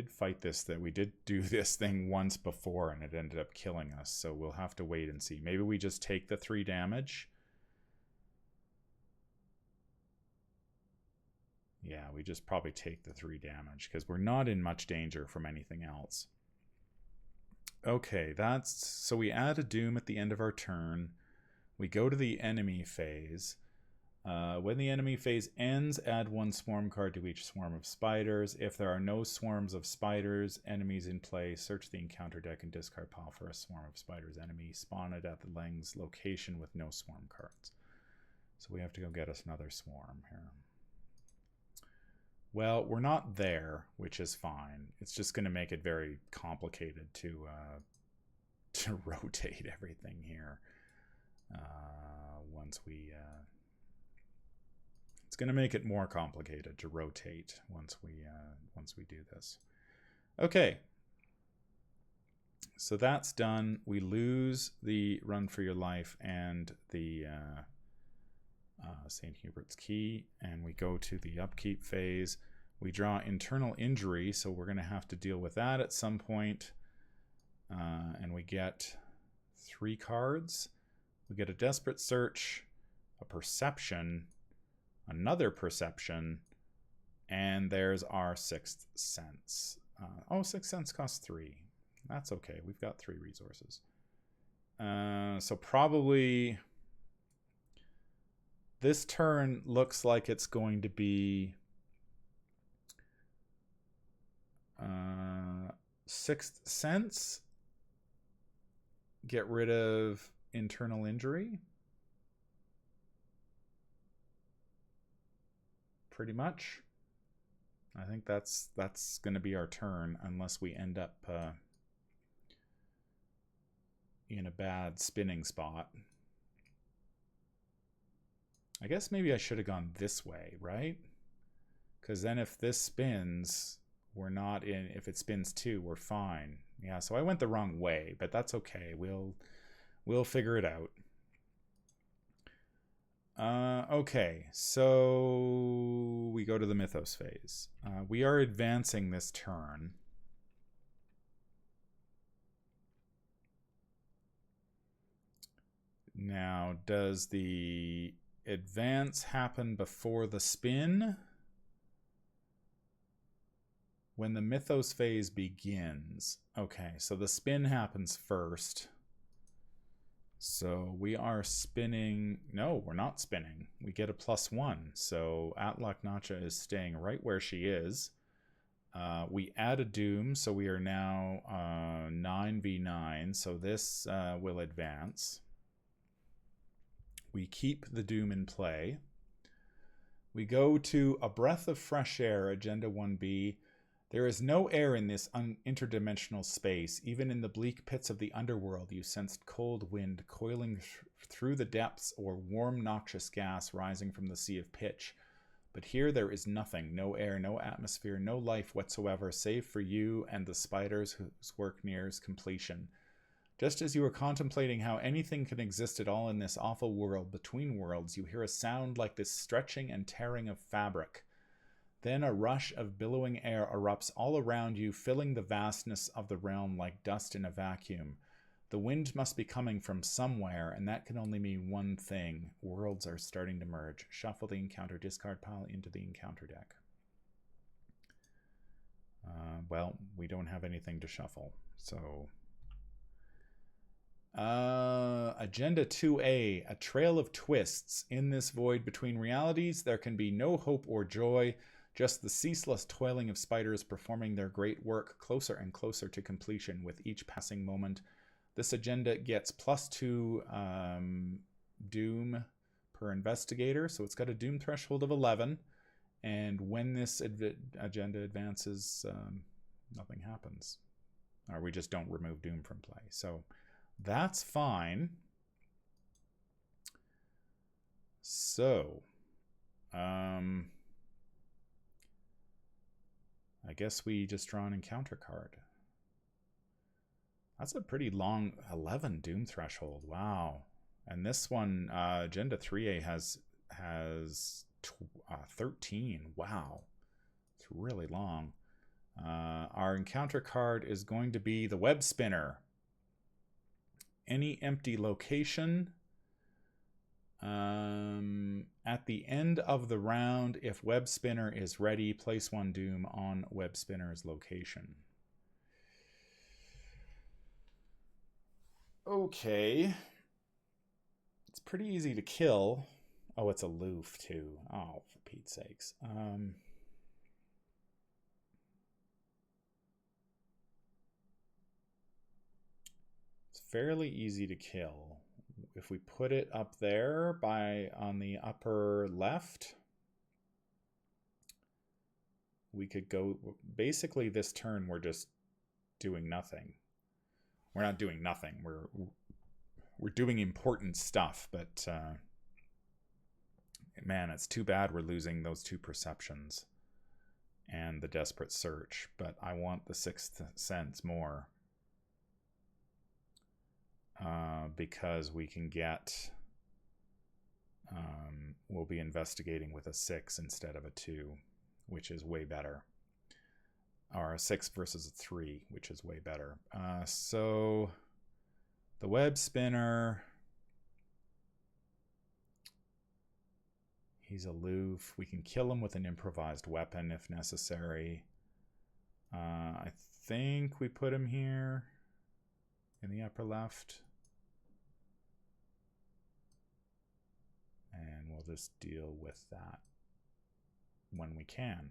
fight this, that we did do this thing once before and it ended up killing us, so we'll have to wait and see. Maybe we just take the 3 damage. Yeah, we just probably take the 3 damage because we're not in much danger from anything else. Okay, so we add a doom at the end of our turn. We go to the enemy phase. When the enemy phase ends, add 1 swarm card to each swarm of spiders. If there are no swarms of spiders enemies in play, search the encounter deck and discard pile for a swarm of spiders enemy. Spawn it at the Leng's location with no swarm cards. So we have to go get us another swarm here. Well, we're not there, which is fine. It's just going to make it very complicated to rotate everything here. It's going to make it more complicated to rotate once we do this. Okay. So that's done. We lose the Run for Your Life and the St. Hubert's Key, and we go to the upkeep phase. We draw Internal Injury, so we're going to have to deal with that at some point. And we get 3 cards. We get a Desperate Search, a Perception, another Perception, and there's our Sixth Sense. Sixth Sense costs 3. That's okay. We've got 3 resources. So probably this turn looks like it's going to be Sixth Sense. Get rid of Internal Injury. Pretty much. I think that's going to be our turn, unless we end up in a bad spinning spot. I guess maybe I should have gone this way, right? Because then if this spins, we're not in. If it spins 2, we're fine. Yeah, so I went the wrong way, but that's okay. We'll figure it out. Okay, so we go to the Mythos phase. We are advancing this turn. Now, does the advance happen before the spin? When the Mythos phase begins. Okay, so the spin happens first. So we are spinning. No, we're not spinning. We get a +1. So Atlak Nacha is staying right where she is. We add a doom, so we are now 9v9. So this will advance. We keep the doom in play. We go to A Breath of Fresh Air, Agenda 1B. There is no air in this interdimensional space. Even in the bleak pits of the underworld, you sensed cold wind coiling through the depths or warm, noxious gas rising from the sea of pitch. But here there is nothing, no air, no atmosphere, no life whatsoever, save for you and the spiders whose work nears completion. Just as you are contemplating how anything can exist at all in this awful world between worlds, you hear a sound like this stretching and tearing of fabric. Then a rush of billowing air erupts all around you, filling the vastness of the realm like dust in a vacuum. The wind must be coming from somewhere, and that can only mean one thing. Worlds are starting to merge. Shuffle the encounter discard pile into the encounter deck. Well, we don't have anything to shuffle, so... Agenda 2A, a trail of twists. In this void between realities, there can be no hope or joy, just the ceaseless toiling of spiders performing their great work closer and closer to completion with each passing moment. This agenda gets +2 Doom per investigator, so it's got a Doom threshold of 11, and when this agenda advances, nothing happens. Or we just don't remove Doom from play. So that's fine. So, I guess we just draw an encounter card. That's a pretty long 11 Doom threshold. Wow. And this one, Agenda 3A has 13. Wow. It's really long. Our encounter card is going to be the Web Spinner. Any empty location. At the end of the round, if Web Spinner is ready, place 1 Doom on Web Spinner's location. Okay. It's pretty easy to kill. Oh, it's aloof too. Oh, for Pete's sakes. It's fairly easy to kill. If we put it up there on the upper left, we could go, basically this turn we're just doing nothing. We're not doing nothing. We're doing important stuff, but man, it's too bad we're losing those 2 perceptions and the desperate search, but I want the 6th sense more. Because we can get, we'll be investigating with a 6 instead of a 2, which is way better. Or a 6 versus a 3, which is way better. So the Web Spinner, he's aloof. We can kill him with an improvised weapon if necessary. I think we put him here in the upper left. And we'll just deal with that when we can.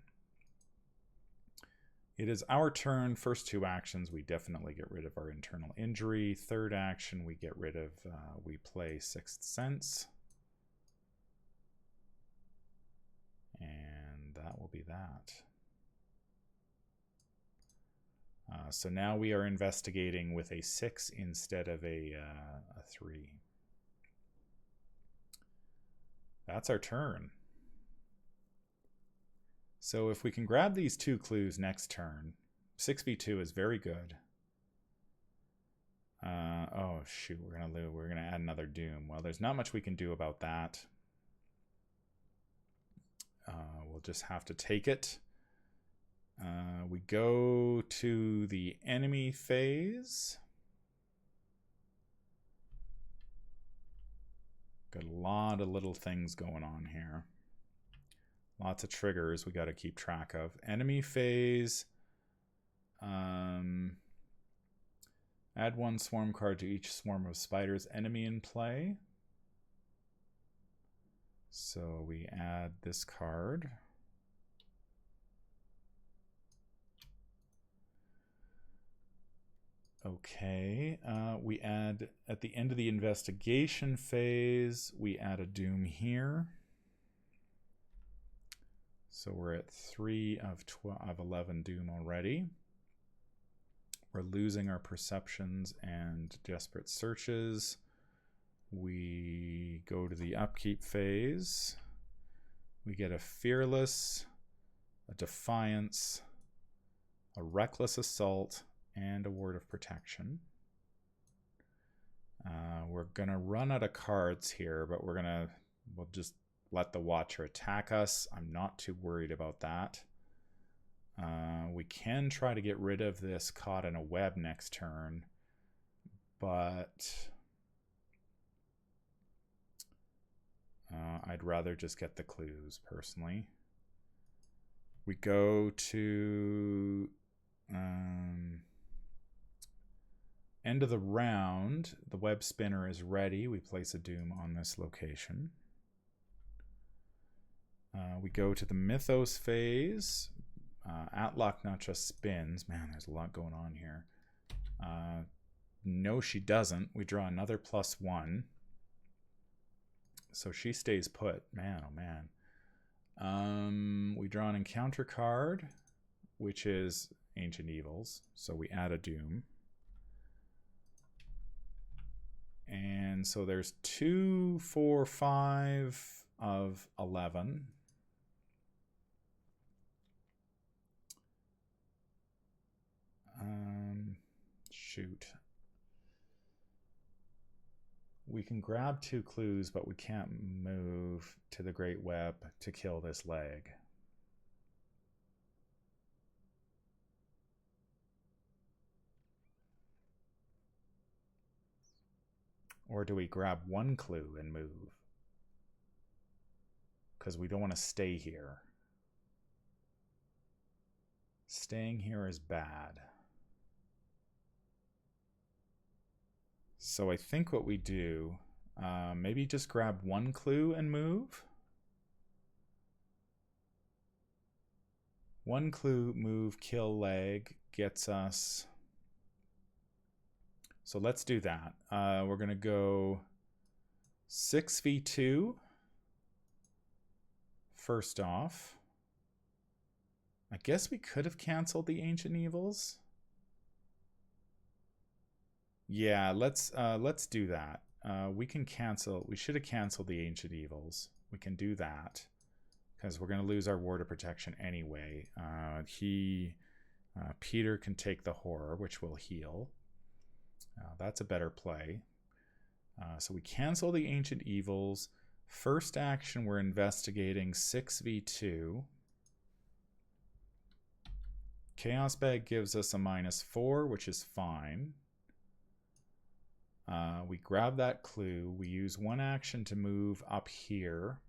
It is our turn. First 2 actions, we definitely get rid of our internal injury. Third action, we get rid of, we play 6th Sense. And that will be that. So now we are investigating with a 6 instead of a 3. That's our turn. So if we can grab these 2 clues next turn, 6v2 is very good. Oh shoot, we're gonna add another Doom. Well, there's not much we can do about that. We'll just have to take it. We go to the enemy phase. Got a lot of little things going on here. Lots of triggers we got to keep track of. Enemy phase. Add 1 swarm card to each swarm of spiders enemy in play. So we add this card. Okay, we add, at the end of the investigation phase, we add a Doom here. So we're at 3 of 11 doom already. We're losing our perceptions and desperate searches. We go to the upkeep phase. We get a fearless, a defiance, a reckless assault, and a word of protection. We're gonna run out of cards here, but we'll just let the Watcher attack us. I'm not too worried about that. We can try to get rid of this caught in a web next turn, but I'd rather just get the clues personally. We go to end of the round. The web spinner is ready. We place a doom on this location. We go to the Mythos phase. Atlock not just spins. Man, there's a lot going on here. No, she doesn't. We draw another +1. So she stays put. Man, oh man. We draw an encounter card, which is Ancient Evils. So we add a doom. And so there's 2, 4, 5 of 11. Shoot. We can grab 2 clues, but we can't move to the Great Web to kill this leg. Or do we grab 1 clue and move? Because we don't want to stay here. Staying here is bad. So I think what we do, maybe just grab 1 clue and move. 1 clue, move, kill leg, gets us. So let's do that. We're going to go 6v2. First off. I guess we could have canceled the Ancient Evils. Yeah, let's do that. We can cancel. We should have canceled the Ancient Evils. We can do that because we're going to lose our ward of protection anyway. Peter can take the horror, which will heal. That's a better play. So we cancel the Ancient Evils. First action, we're investigating 6v2. Chaos Bag gives us a -4, which is fine. We grab that clue. We use 1 action to move up here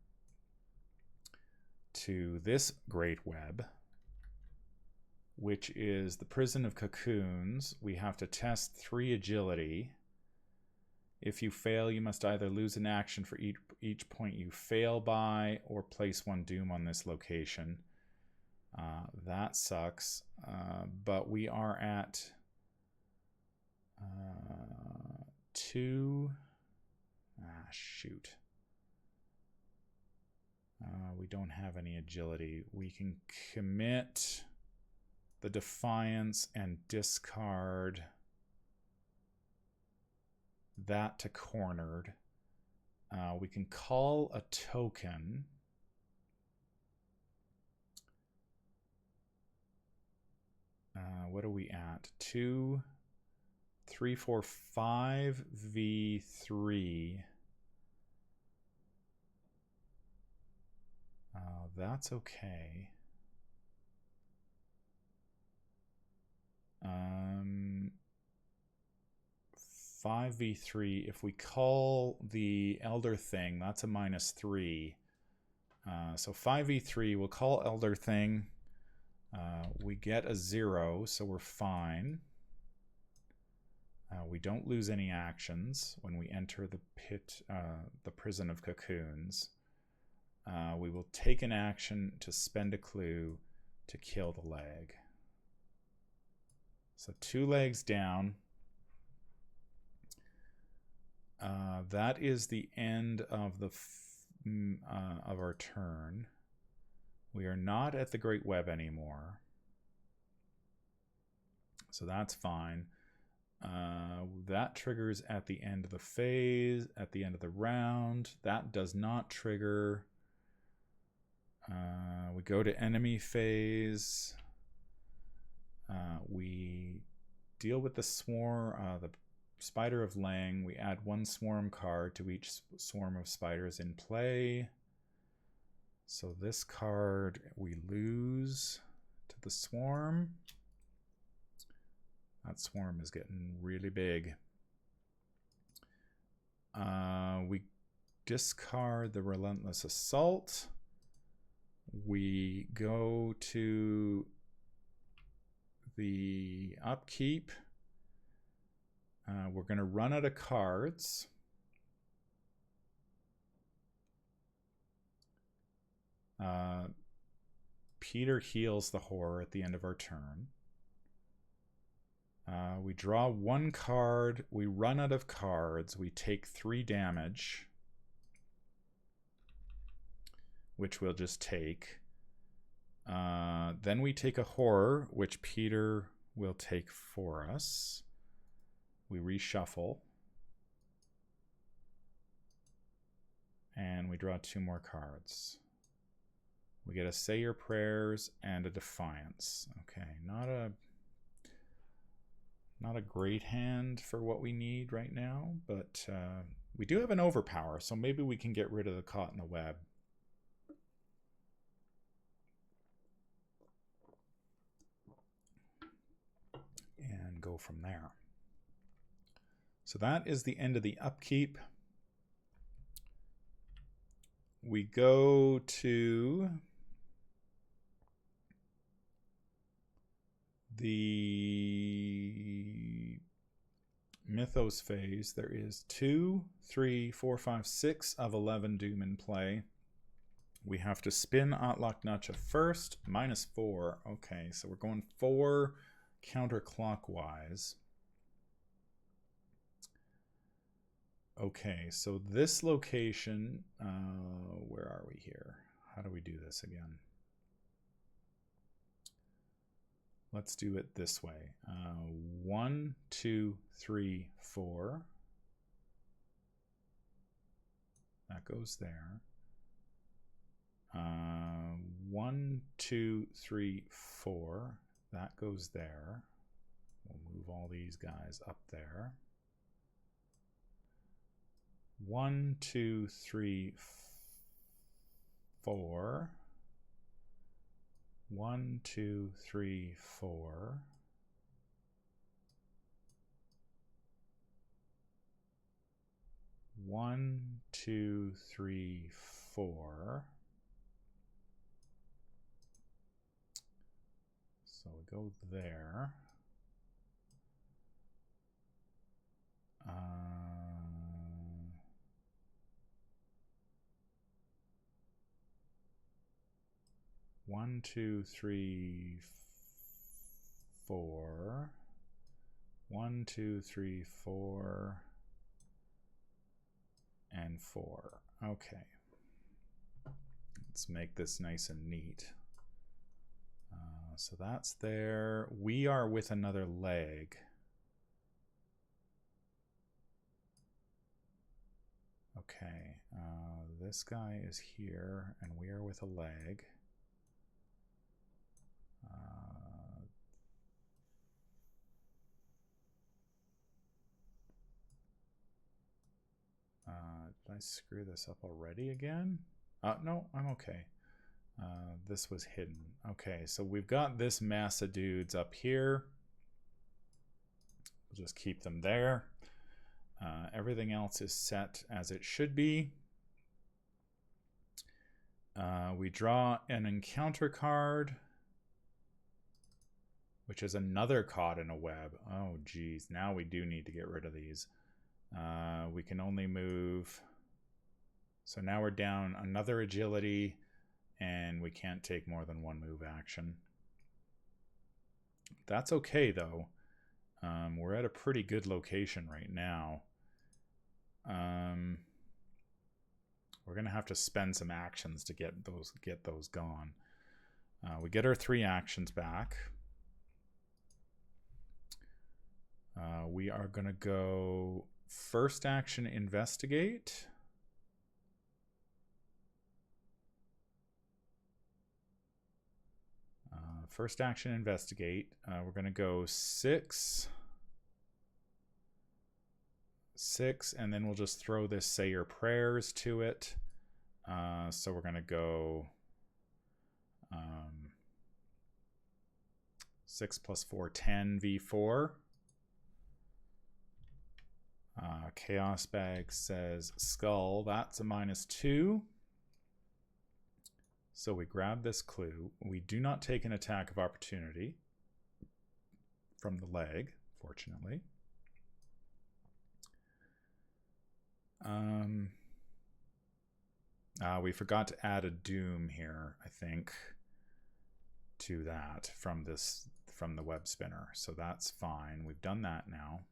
to this Great Web, which is the Prison of Cocoons. We have to test 3 agility. If you fail, you must either lose an action for each point you fail by or place 1 doom on this location. That sucks. But we are at 2. Shoot. We don't have any agility. We can commit the Defiance and discard that to cornered. We can call a token. What are we at? 2, 3, 4, 5 v3. That's okay. 5v3. If we call the Elder Thing, that's a -3. So 5v3, we'll call Elder Thing. We get a 0, so we're fine. We don't lose any actions when we enter the pit, the Prison of Cocoons. We will take an action to spend a clue to kill the leg. So 2 legs down. That is the end of the of our turn. We are not at the Great Web anymore. So that's fine. That triggers at the end of the phase, at the end of the round. That does not trigger. We go to enemy phase. We deal with the swarm, the Spider of Leng. We add 1 swarm card to each swarm of spiders in play. So this card we lose to the swarm. That swarm is getting really big. We discard the Relentless Assault. We go to the upkeep. We're going to run out of cards. Peter heals the horror at the end of our turn. We draw 1 card. We run out of cards. We take 3 damage, which we'll just take. Then we take a horror, which Peter will take for us. We reshuffle. And we draw 2 more cards. We get a Say Your Prayers and a Defiance. Okay, not a great hand for what we need right now, but we do have an Overpower, so maybe we can get rid of the Caught in the Web. And go from there. So that is the end of the upkeep. We go to the Mythos phase. There is 2, 3, 4, 5, 6 of 11 Doom in play. We have to spin Atlach Nacha first, -4. Okay, so we're going 4 counterclockwise. Okay, so this location, where are we here? How do we do this again? Let's do it this way. 1, 2, 3, 4. That goes there. 1, 2, 3, 4. That goes there. We'll move all these guys up there. 1, 2, 3, 4. 1, 2, 3, 4. 1, 2, 3, 4. So we go there. 1, 2, 3, 4. 1, 2, 3, 4. And 4. Okay. Let's make this nice and neat. So that's there. We are with another leg. Okay. This guy is here, and we are with a leg. Did I screw this up already again? No, I'm okay. This was hidden. Okay, so we've got this mass of dudes up here. We'll just keep them there. Everything else is set as it should be. We draw an encounter card, which is another Caught in a Web. Oh, geez. Now we do need to get rid of these. We can only move. So now we're down another agility, and we can't take more than 1 move action. That's okay, though. We're at a pretty good location right now. We're going to have to spend some actions to get those gone. We get our 3 actions back. We are going to go first action, investigate. First action, investigate. We're going to go 6, and then we'll just throw this say your prayers to it. So we're going to go 6 plus 4, 10 V4. Chaos Bag says skull. That's a -2. So we grab this clue. We do not take an attack of opportunity from the leg, fortunately. We forgot to add a doom here, I think, to that from the web spinner. So that's fine. We've done that now.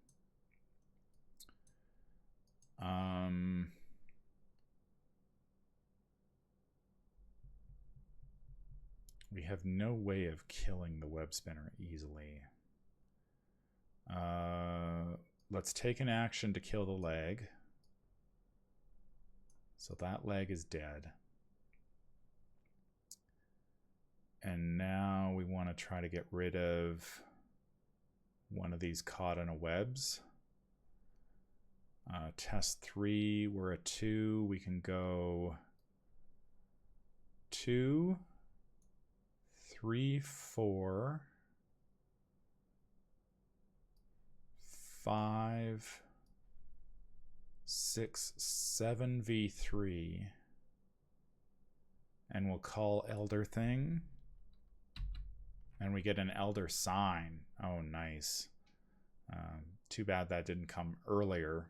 We have no way of killing the web spinner easily. Let's take an action to kill the leg. So that leg is dead. And now we want to try to get rid of one of these caught in a webs. Test 3, we're a 2. We can go 2, 3, 4, 5, 6, 7 V3. And we'll call Elder Thing. And we get an Elder Sign. Oh, nice. Too bad that didn't come earlier.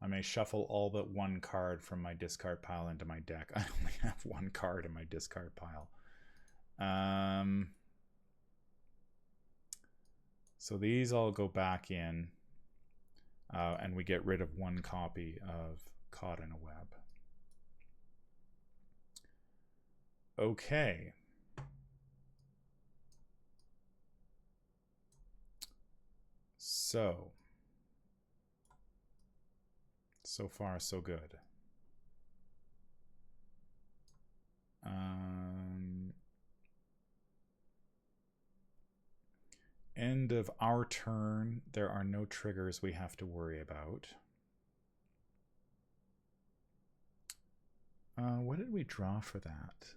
I may shuffle all but 1 card from my discard pile into my deck. I only have 1 card in my discard pile. So these all go back in. And we get rid of 1 copy of Caught in a Web. Okay. So far, so good. End of our turn. There are no triggers we have to worry about. What did we draw for that?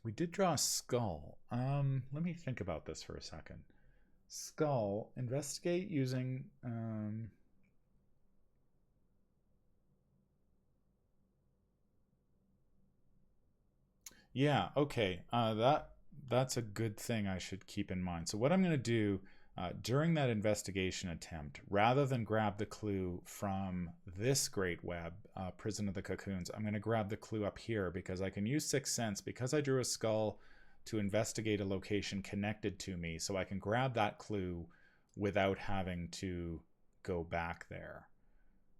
We did draw a skull. Let me think about this for a second. Skull, investigate using yeah, okay. That's a good thing I should keep in mind. So what I'm going to do during that investigation attempt, rather than grab the clue from this great web, Prison of the Cocoons, I'm going to grab the clue up here because I can use Sixth Sense because I drew a skull to investigate a location connected to me, so I can grab that clue without having to go back there.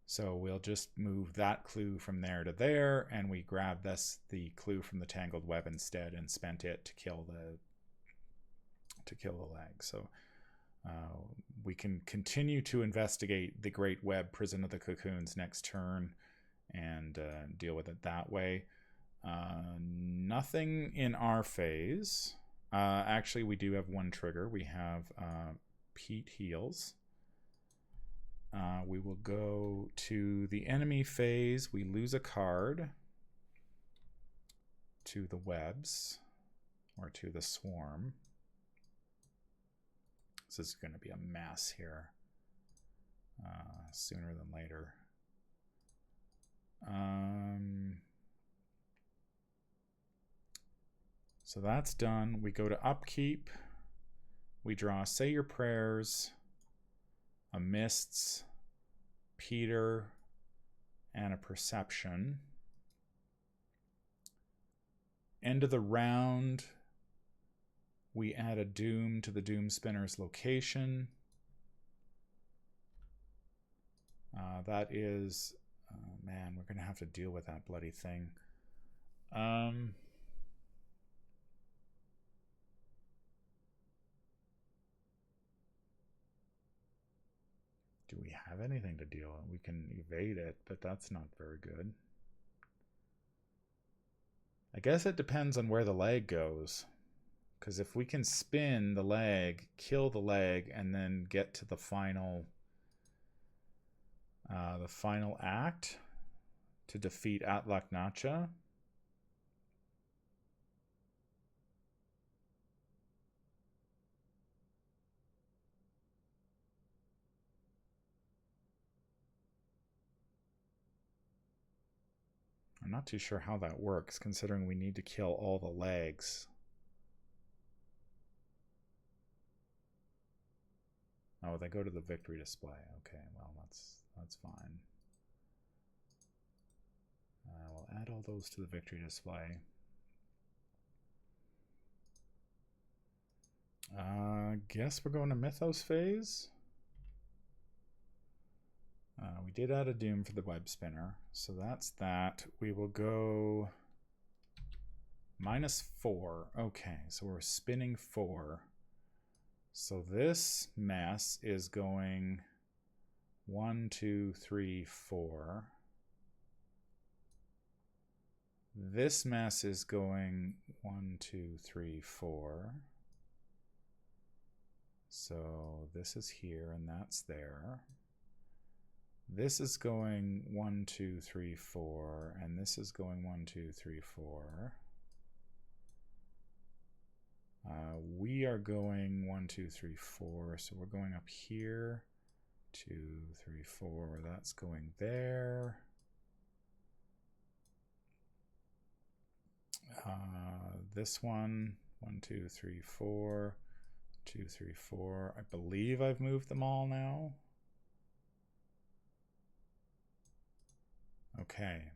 So we'll just move that clue from there to there, and we grab the clue from the Tangled Web instead and spent it to kill the leg. So we can continue to investigate the Great Web Prison of the Cocoons next turn and deal with it that way. Nothing in our phase. Actually, we do have 1 trigger. We have Pete Heals. We will go to the enemy phase. We lose a card to the webs or to the swarm. This is going to be a mess here sooner than later. So that's done. We go to upkeep. We draw Say Your Prayers, a Mists, Peter, and a Perception. End of the round, we add a doom to the doom spinner's location. That is, man, we're going to have to deal with that bloody thing. Do we have anything to deal with? We can evade it, but that's not very good. I guess it depends on where the leg goes. Because if we can spin the leg, kill the leg, and then get to the final act to defeat Atlaknacha. I'm not too sure how that works, considering we need to kill all the legs. Oh, they go to the victory display. Okay, well, that's fine. We'll add all those to the victory display. Guess we're going to Mythos phase. We did add a doom for the web spinner, so that's that. We will go -4. Okay, so we're spinning 4. So this mess is going 1, 2, 3, 4. This mess is going 1, 2, 3, 4. So this is here and that's there. This is going 1, 2, 3, 4, and this is going 1, 2, 3, 4. We are going 1, 2, 3, 4, so we're going up here. 2, 3, 4, that's going there. This one, 1, 2, 3, 4, 2, 3, 4. I believe I've moved them all now. Okay.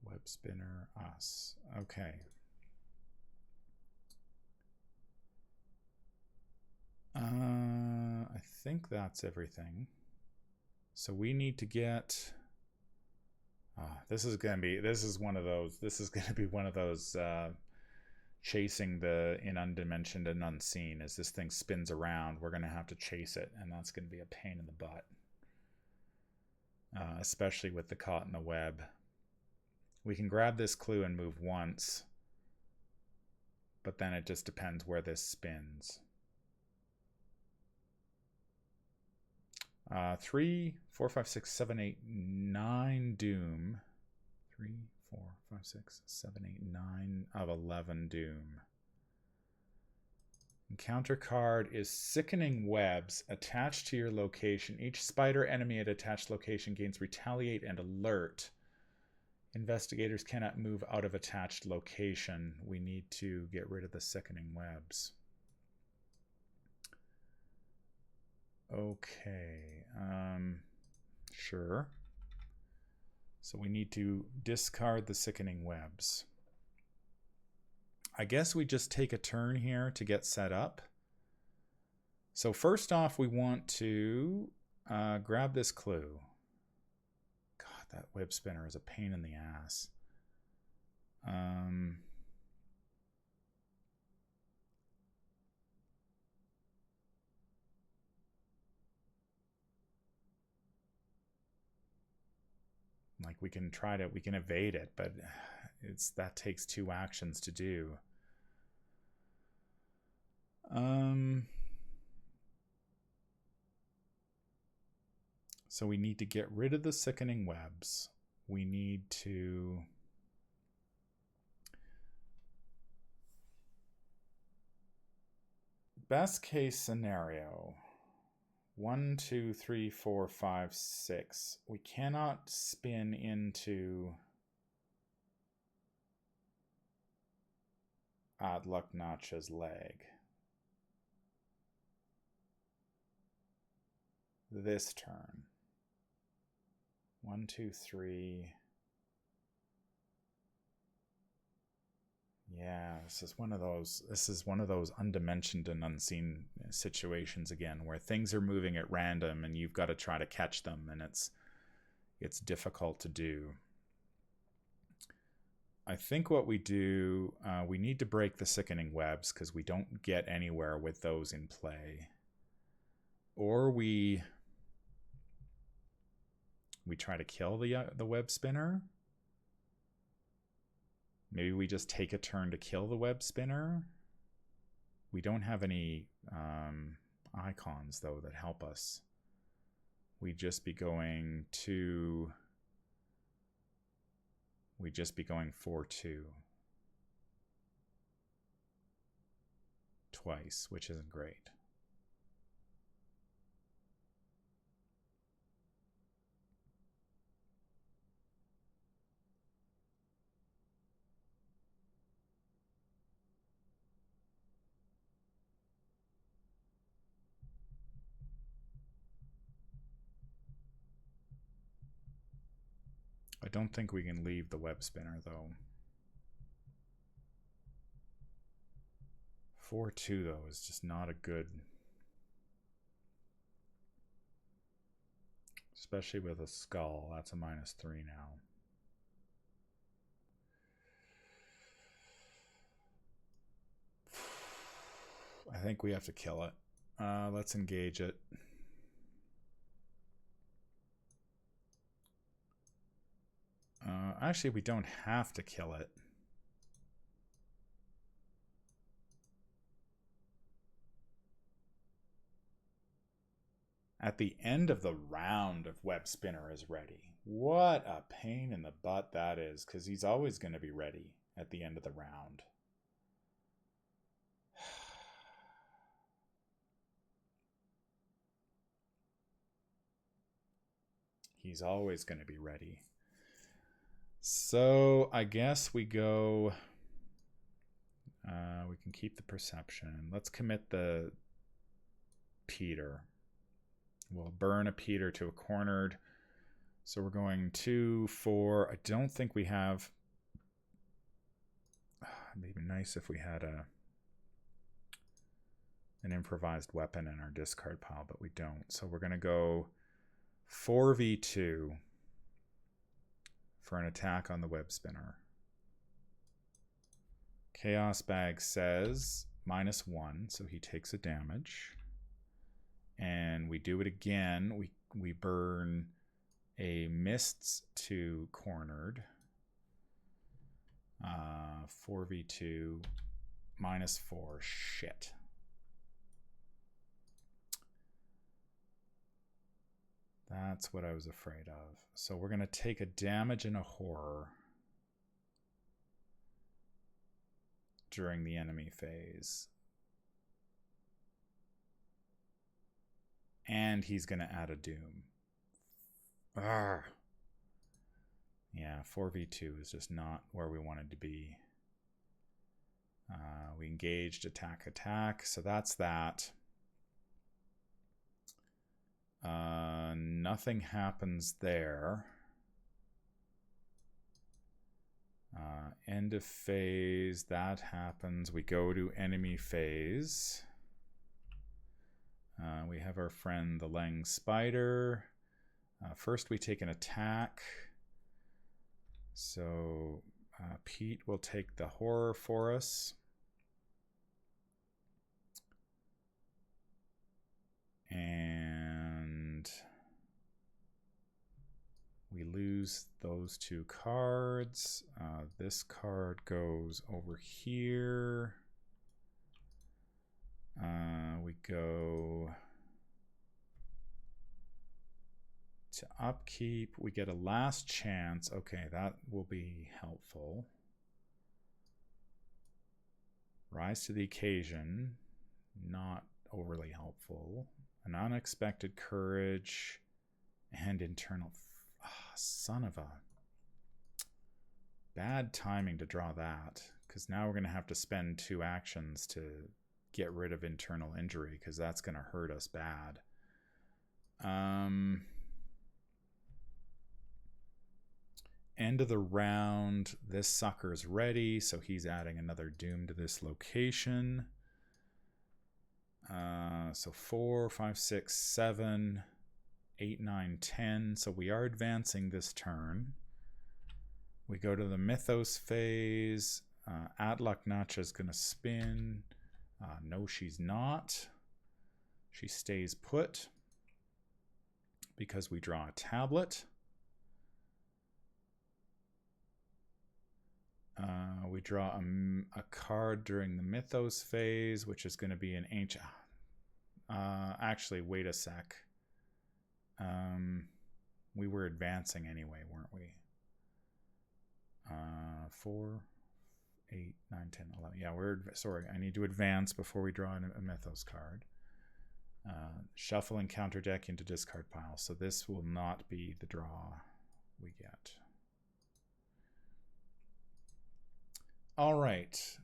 Web spinner, us. Okay. I think that's everything. So we need to get. This is going to be one of those chasing the in undimensioned and unseen. As this thing spins around, we're going to have to chase it, and that's going to be a pain in the butt. Especially with the caught in the web. We can grab this clue and move once, but then it just depends where this spins. 3, 4, 5, 6, 7, 8, 9 doom. 3, 4, 5, 6, 7, 8, 9 of 11 doom. Encounter card is Sickening Webs attached to your location. Each spider enemy at attached location gains Retaliate and Alert. Investigators cannot move out of attached location. We need to get rid of the Sickening Webs. Okay, sure. So we need to discard the Sickening Webs. I guess we just take a turn here to get set up. So first off, we want to grab this clue. God, that web spinner is a pain in the ass. Like we can evade it, but that takes 2 actions to do. So we need to get rid of the Sickening Webs. We need to best case scenario. 1, 2, 3, 4, 5, 6. We cannot spin into Atlaknacha's leg this turn. 1, 2, 3. Yeah, this is one of those. This is one of those undimensioned and unseen situations again, where things are moving at random, and you've got to try to catch them, and it's difficult to do. I think what we do, we need to break the sickening webs because we don't get anywhere with those in play, or we try to kill the web spinner. Maybe we just take a turn to kill the web spinner. We don't have any icons, though, that help us. We'd just be going 4-2. Twice, which isn't great. I don't think we can leave the web spinner, though. 4-2, though, is just not a good... Especially with a skull. That's a -3 now. I think we have to kill it. Let's engage it. Actually, we don't have to kill it. At the end of the round, if web spinner is ready. What a pain in the butt that is, because he's always going to be ready at the end of the round. He's always going to be ready. So I guess we go... we can keep the perception. Let's commit the Peter. We'll burn a Peter to a cornered. So we're going 2, 4. I don't think we have... It'd be nice if we had an improvised weapon in our discard pile, but we don't. So we're going to go 4v2 for an attack on the web spinner. Chaos Bag says -1, so he takes a damage. And we do it again. We burn a Mists to cornered. 4v2 -4. Shit. That's what I was afraid of. So we're going to take a damage and a horror during the enemy phase. And he's going to add a doom. Arrgh. Yeah, 4v2 is just not where we wanted to be. We engaged attack, so that's that. Nothing happens there. End of phase, that happens. We go to enemy phase. We have our friend the Leng Spider. First we take an attack. So Pete will take the horror for us. And we lose those 2 cards. This card goes over here. We go to upkeep. We get a last chance. Okay, that will be helpful. Rise to the occasion. Not overly helpful. An unexpected courage and internal... son of a... Bad timing to draw that, because now we're going to have to spend 2 actions to get rid of internal injury, because that's going to hurt us bad. end of the round, this sucker's ready, so he's adding another doom to this location. So 4, 5, 6, 7, 8, 9, 10. So we are advancing this turn. We go to the Mythos phase. Atlaknacha is going to spin. No, she's not. She stays put because we draw a tablet. We draw a card during the Mythos phase, which is going to be an ancient. Actually, wait a sec. We were advancing anyway, weren't we? 4, 8, 9, 10, 11. Yeah, sorry. I need to advance before we draw a Mythos card. Shuffle and counter deck into discard pile. So this will not be the draw we get. All right.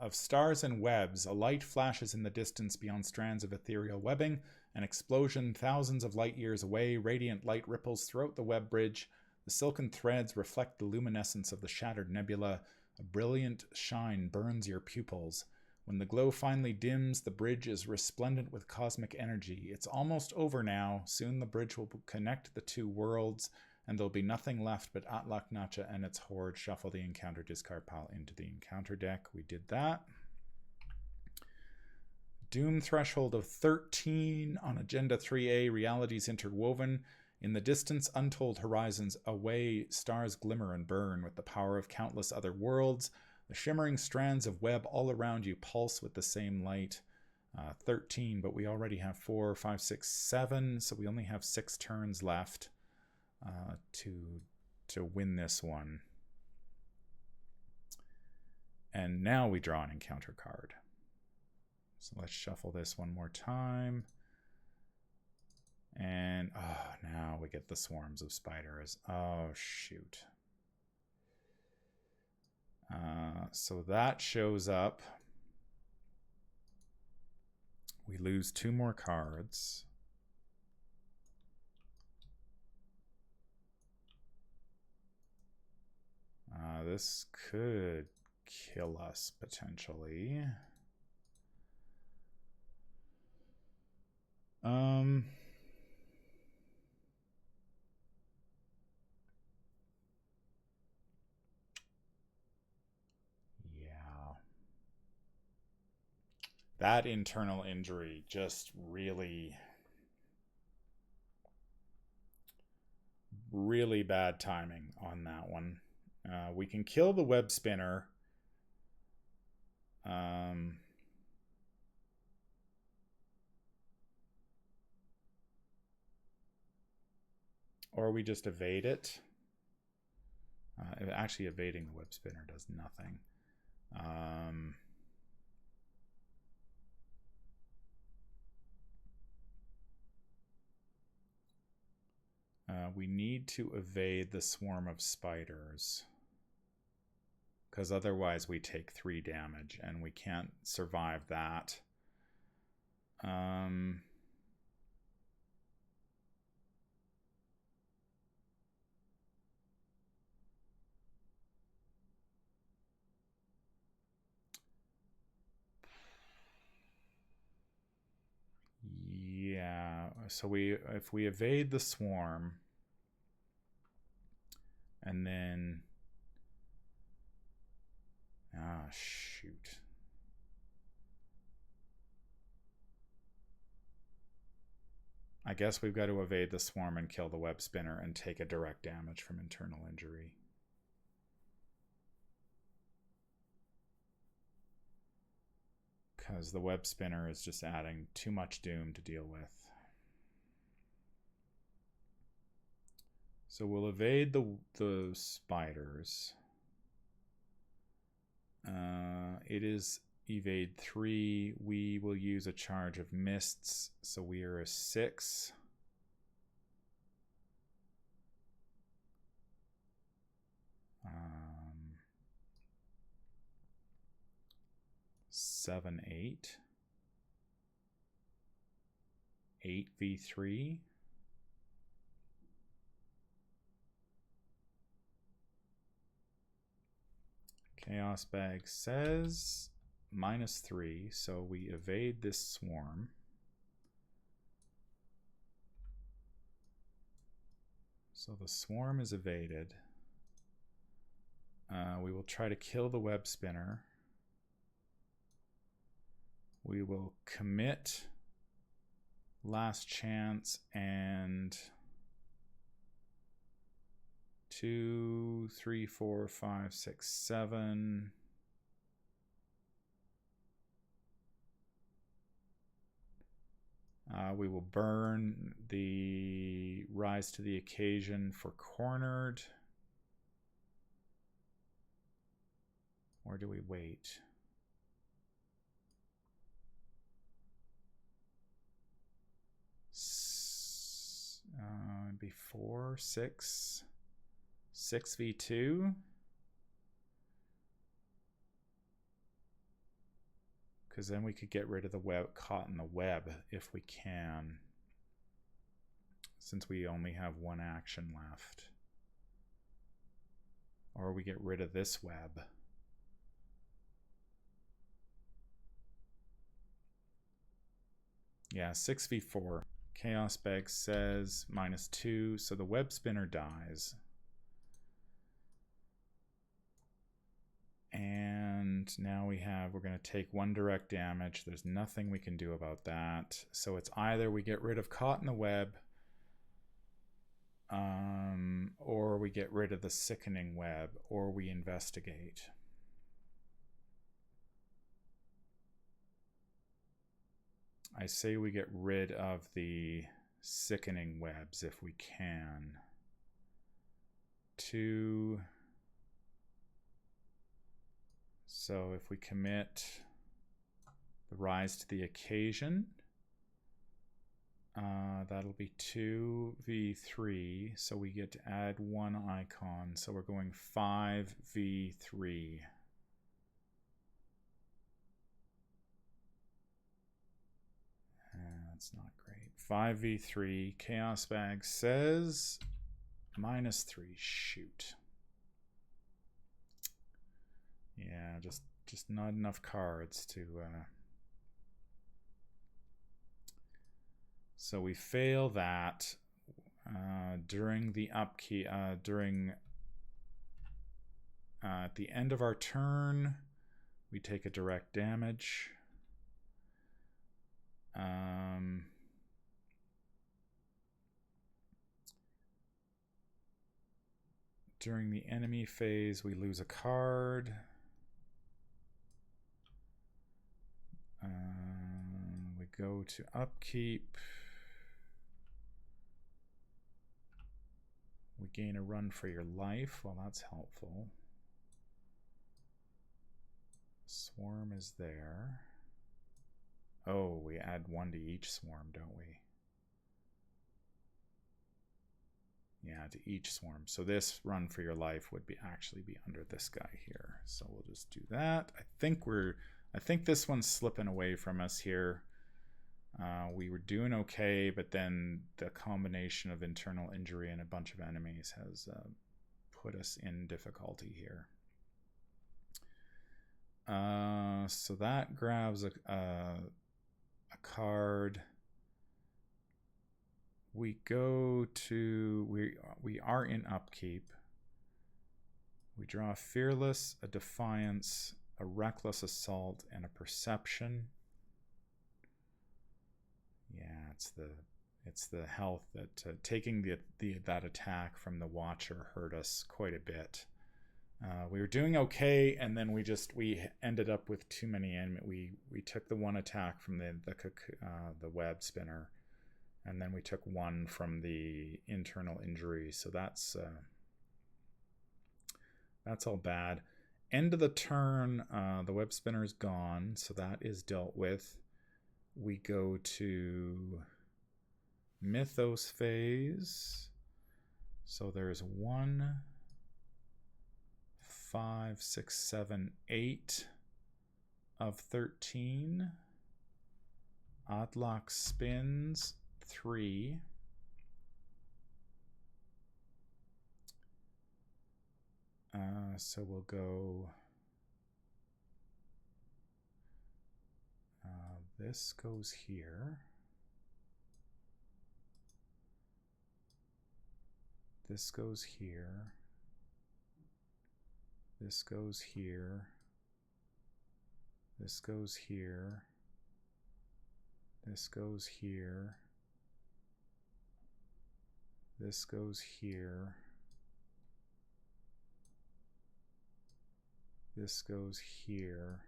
Of stars and webs, a light flashes in the distance beyond strands of ethereal webbing. An explosion thousands of light years away. Radiant light ripples throughout the web bridge. The silken threads reflect the luminescence of the shattered nebula. A brilliant shine burns your pupils. When the glow finally dims, the bridge is resplendent with cosmic energy. It's almost over now. Soon the bridge will connect the two worlds, and there'll be nothing left but Atlaknacha and its horde. Shuffle the encounter discard pile into the encounter deck. We did that. Doom threshold of 13 on Agenda 3A. Realities interwoven. In the distance, untold horizons away, stars glimmer and burn with the power of countless other worlds. The shimmering strands of web all around you pulse with the same light. 13, but we already have 4, 5, 6, 7, so we only have 6 turns left to win this one. And now we draw an encounter card. So let's shuffle this one more time. And now we get the swarms of spiders. Oh, shoot. So that shows up. We lose 2 more cards. This could kill us potentially. That internal injury just really bad timing on that one. We can kill the web spinner. Or we just evade it. Actually, evading the web spinner does nothing. We need to evade the swarm of spiders, because otherwise we take 3 damage, and we can't survive that. Yeah, so if we evade the swarm, and then shoot. I guess we've got to evade the swarm and kill the web spinner and take a direct damage from internal injury. Because the web spinner is just adding too much doom to deal with. So we'll evade the spiders. It is evade 3. We will use a charge of mists, so we are a 6. Seven, 8. 8v3. Chaos Bag says -3, so we evade this swarm. So the swarm is evaded. We will try to kill the web spinner. We will commit last chance and 2, 3, 4, 5, 6, 7. We will burn the rise to the occasion for cornered. Or do we wait? Before 6 v2. Because then we could get rid of the web, caught in the web if we can, since we only have one action left. Or we get rid of this web. Yeah, 6v4. Chaos Bag says -2, so the web spinner dies. And now we're going to take 1 direct damage. There's nothing we can do about that. So it's either we get rid of caught in the web, or we get rid of the sickening web, or we investigate. I say we get rid of the sickening webs if we can. 2. So if we commit the rise to the occasion, that'll be 2v3. So we get to add 1 icon. So we're going 5v3. That's not great. 5v3. Chaos Bag says -3. Shoot. Yeah, just not enough cards to. So we fail that during the upkeep. At the end of our turn, we take a direct damage. During the enemy phase, we lose a card. We go to upkeep. We gain a run for your life. Well, that's helpful. Swarm is there. Oh, we add 1 to each swarm, don't we? Yeah, to each swarm. So this run for your life would actually be under this guy here. So we'll just do that. I think this one's slipping away from us here. We were doing okay, but then the combination of internal injury and a bunch of enemies has put us in difficulty here. So that grabs a card. We go to, we are in upkeep. We draw a Fearless, a Defiance, a Reckless Assault, and a Perception. Yeah, it's the health that taking that attack from the Watcher hurt us quite a bit. We were doing okay, and then we ended up with too many enemies. We took the 1 attack from the web spinner, and then we took 1 from the internal injury. So that's all bad. End of the turn, the web spinner is gone, so that is dealt with. We go to Mythos phase. So there's 1, 5, 6, 7, 8 of 13. Oddlock spins 3. So we'll go This goes here. This goes here. This goes here. This goes here. This goes here. This goes here. This goes here.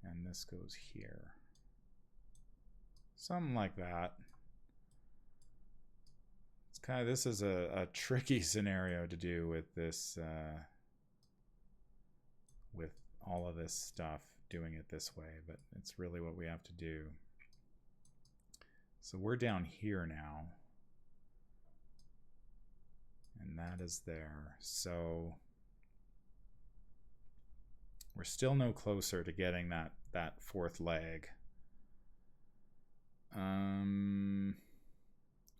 And this goes here. Something like that. It's kind of, this is a tricky scenario to do with this, with all of this stuff, doing it this way, but it's really what we have to do. So we're down here now. And that is there. So we're still no closer to getting that fourth leg.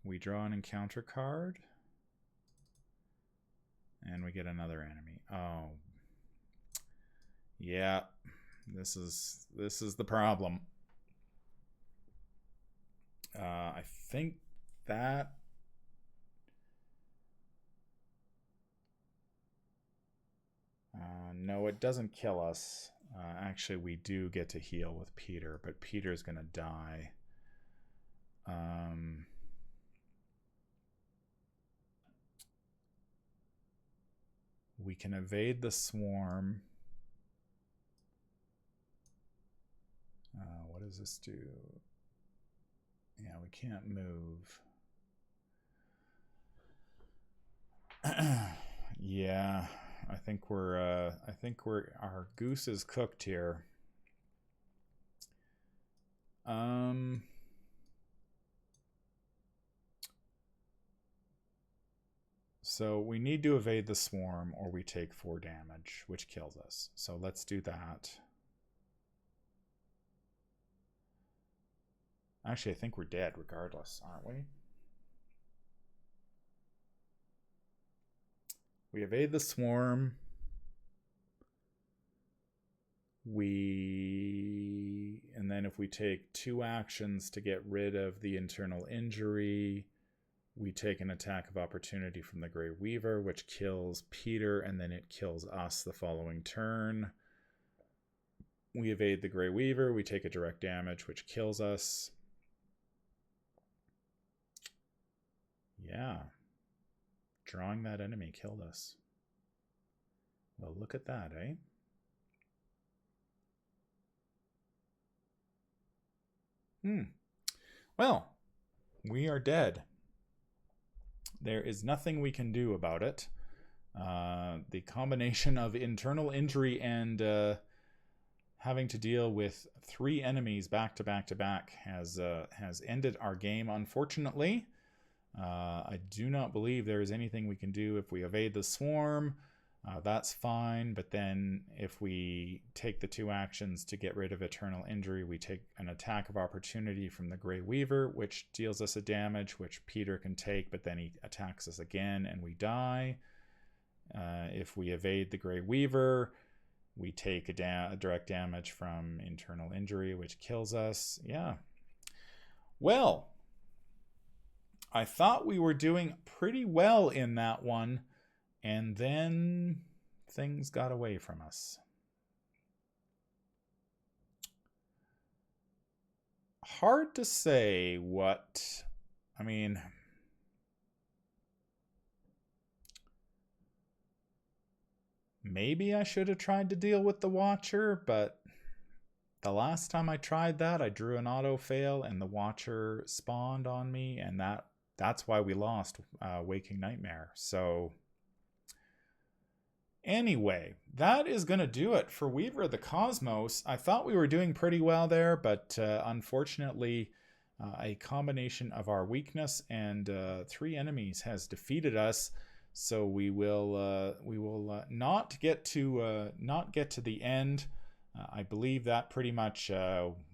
We draw an encounter card. And we get another enemy. Oh. Yeah. This is the problem. I think that no, it doesn't kill us. Actually, we do get to heal with Peter, but Peter's gonna die. We can evade the swarm. What does this do? Yeah, we can't move. Yeah, I think our goose is cooked here. So we need to evade the swarm or we take 4 damage, which kills us. So let's do that. Actually, I think we're dead regardless, aren't we? We evade the swarm. And then if we take 2 actions to get rid of the internal injury, we take an attack of opportunity from the Grey Weaver, which kills Peter, and then it kills us the following turn. We evade the Grey Weaver, we take a direct damage, which kills us. Yeah. Drawing that enemy killed us. Well, look at that, eh? Well, we are dead. There is nothing we can do about it. The combination of internal injury and having to deal with 3 enemies back to back to back has ended our game, unfortunately. I do not believe there is anything we can do if we evade the swarm. That's fine, but then if we take the 2 actions to get rid of eternal injury, we take an attack of opportunity from the Grey Weaver, which deals us a damage, which Peter can take, but then he attacks us again and we die. If we evade the Grey Weaver, we take a direct damage from internal injury, which kills us. Yeah. Well, I thought we were doing pretty well in that one. And then things got away from us. Hard to say what, I mean, maybe I should have tried to deal with the Watcher, but the last time I tried that, I drew an auto fail and the Watcher spawned on me, and that's why we lost Waking Nightmare. So anyway, that is going to do it for Weaver of the Cosmos. I thought we were doing pretty well there, but unfortunately, a combination of our weakness and 3 enemies has defeated us. So we will not get to the end. I believe that pretty much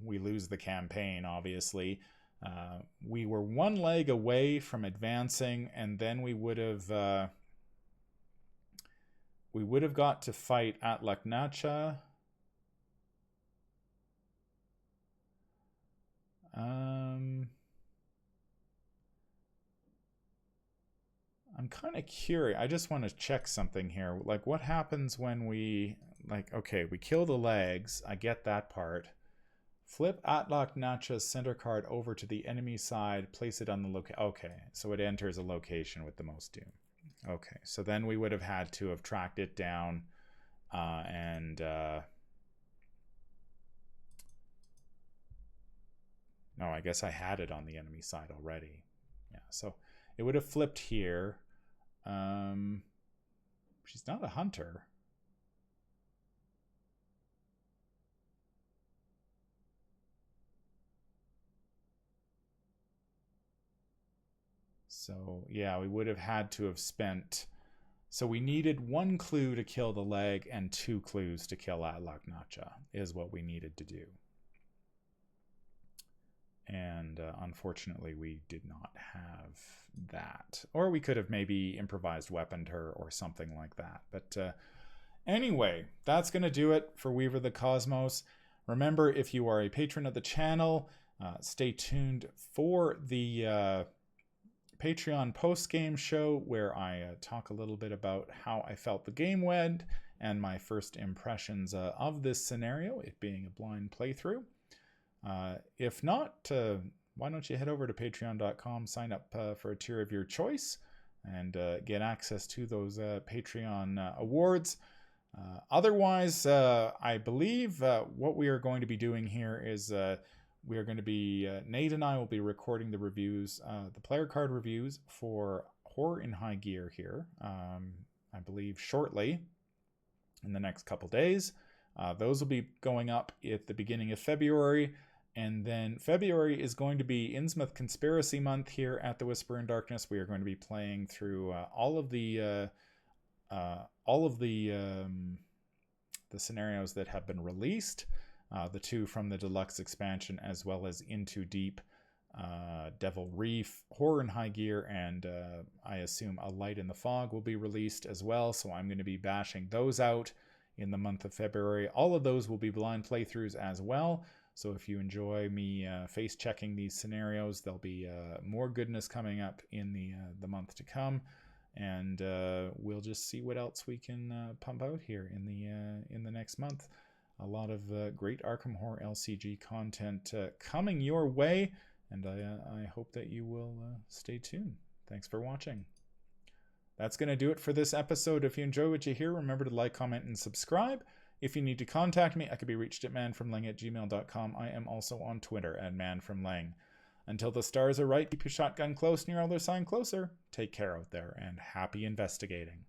we lose the campaign. Obviously, we were 1 leg away from advancing, and then we would have got to fight Atlaknacha. I'm kind of curious. I just want to check something here. Like, what happens when we, like, okay, we kill the legs. I get that part. Flip Atlok Nacha's center card over to the enemy side. Place it on the location. Okay, so it enters a location with the most doom. Okay, so then we would have had to have tracked it down no, I guess I had it on the enemy side already. Yeah, so it would have flipped here. She's not a hunter. So yeah, we would have had to have spent. So we needed 1 clue to kill the leg and 2 clues to kill Atlok Nacha is what we needed to do. And unfortunately, we did not have that. Or we could have maybe improvised weaponed her or something like that. But anyway, that's going to do it for Weaver the Cosmos. Remember, if you are a patron of the channel, stay tuned for the Patreon post-game show where I talk a little bit about how I felt the game went and my first impressions of this scenario, it being a blind playthrough. If not, why don't you head over to patreon.com, sign up for a tier of your choice, and get access to those Patreon awards. Otherwise, I believe what we are going to be doing here is we are going to be, Nate and I will be recording the reviews, the player card reviews for Horror in High Gear here, I believe shortly in the next couple days. Those will be going up at the beginning of February. And then February is going to be Innsmouth Conspiracy Month here at the Whisper in Darkness. We are going to be playing through all of the scenarios that have been released, the 2 from the deluxe expansion, as well as Into Deep, Devil Reef, Horror in High Gear, and I assume A Light in the Fog will be released as well. So I'm going to be bashing those out in the month of February. All of those will be blind playthroughs as well. So if you enjoy me face checking these scenarios, there'll be more goodness coming up in the month to come, and we'll just see what else we can pump out here in the next month. A lot of great Arkham Horror LCG content coming your way, and I hope that you will stay tuned. Thanks for watching. That's going to do it for this episode. If you enjoy what you hear, remember to like, comment, and subscribe. If you need to contact me, I can be reached at manfromleng@gmail.com. I am also on Twitter at manfromleng. Until the stars are right, keep your shotgun close and your other sign closer. Take care out there, and happy investigating.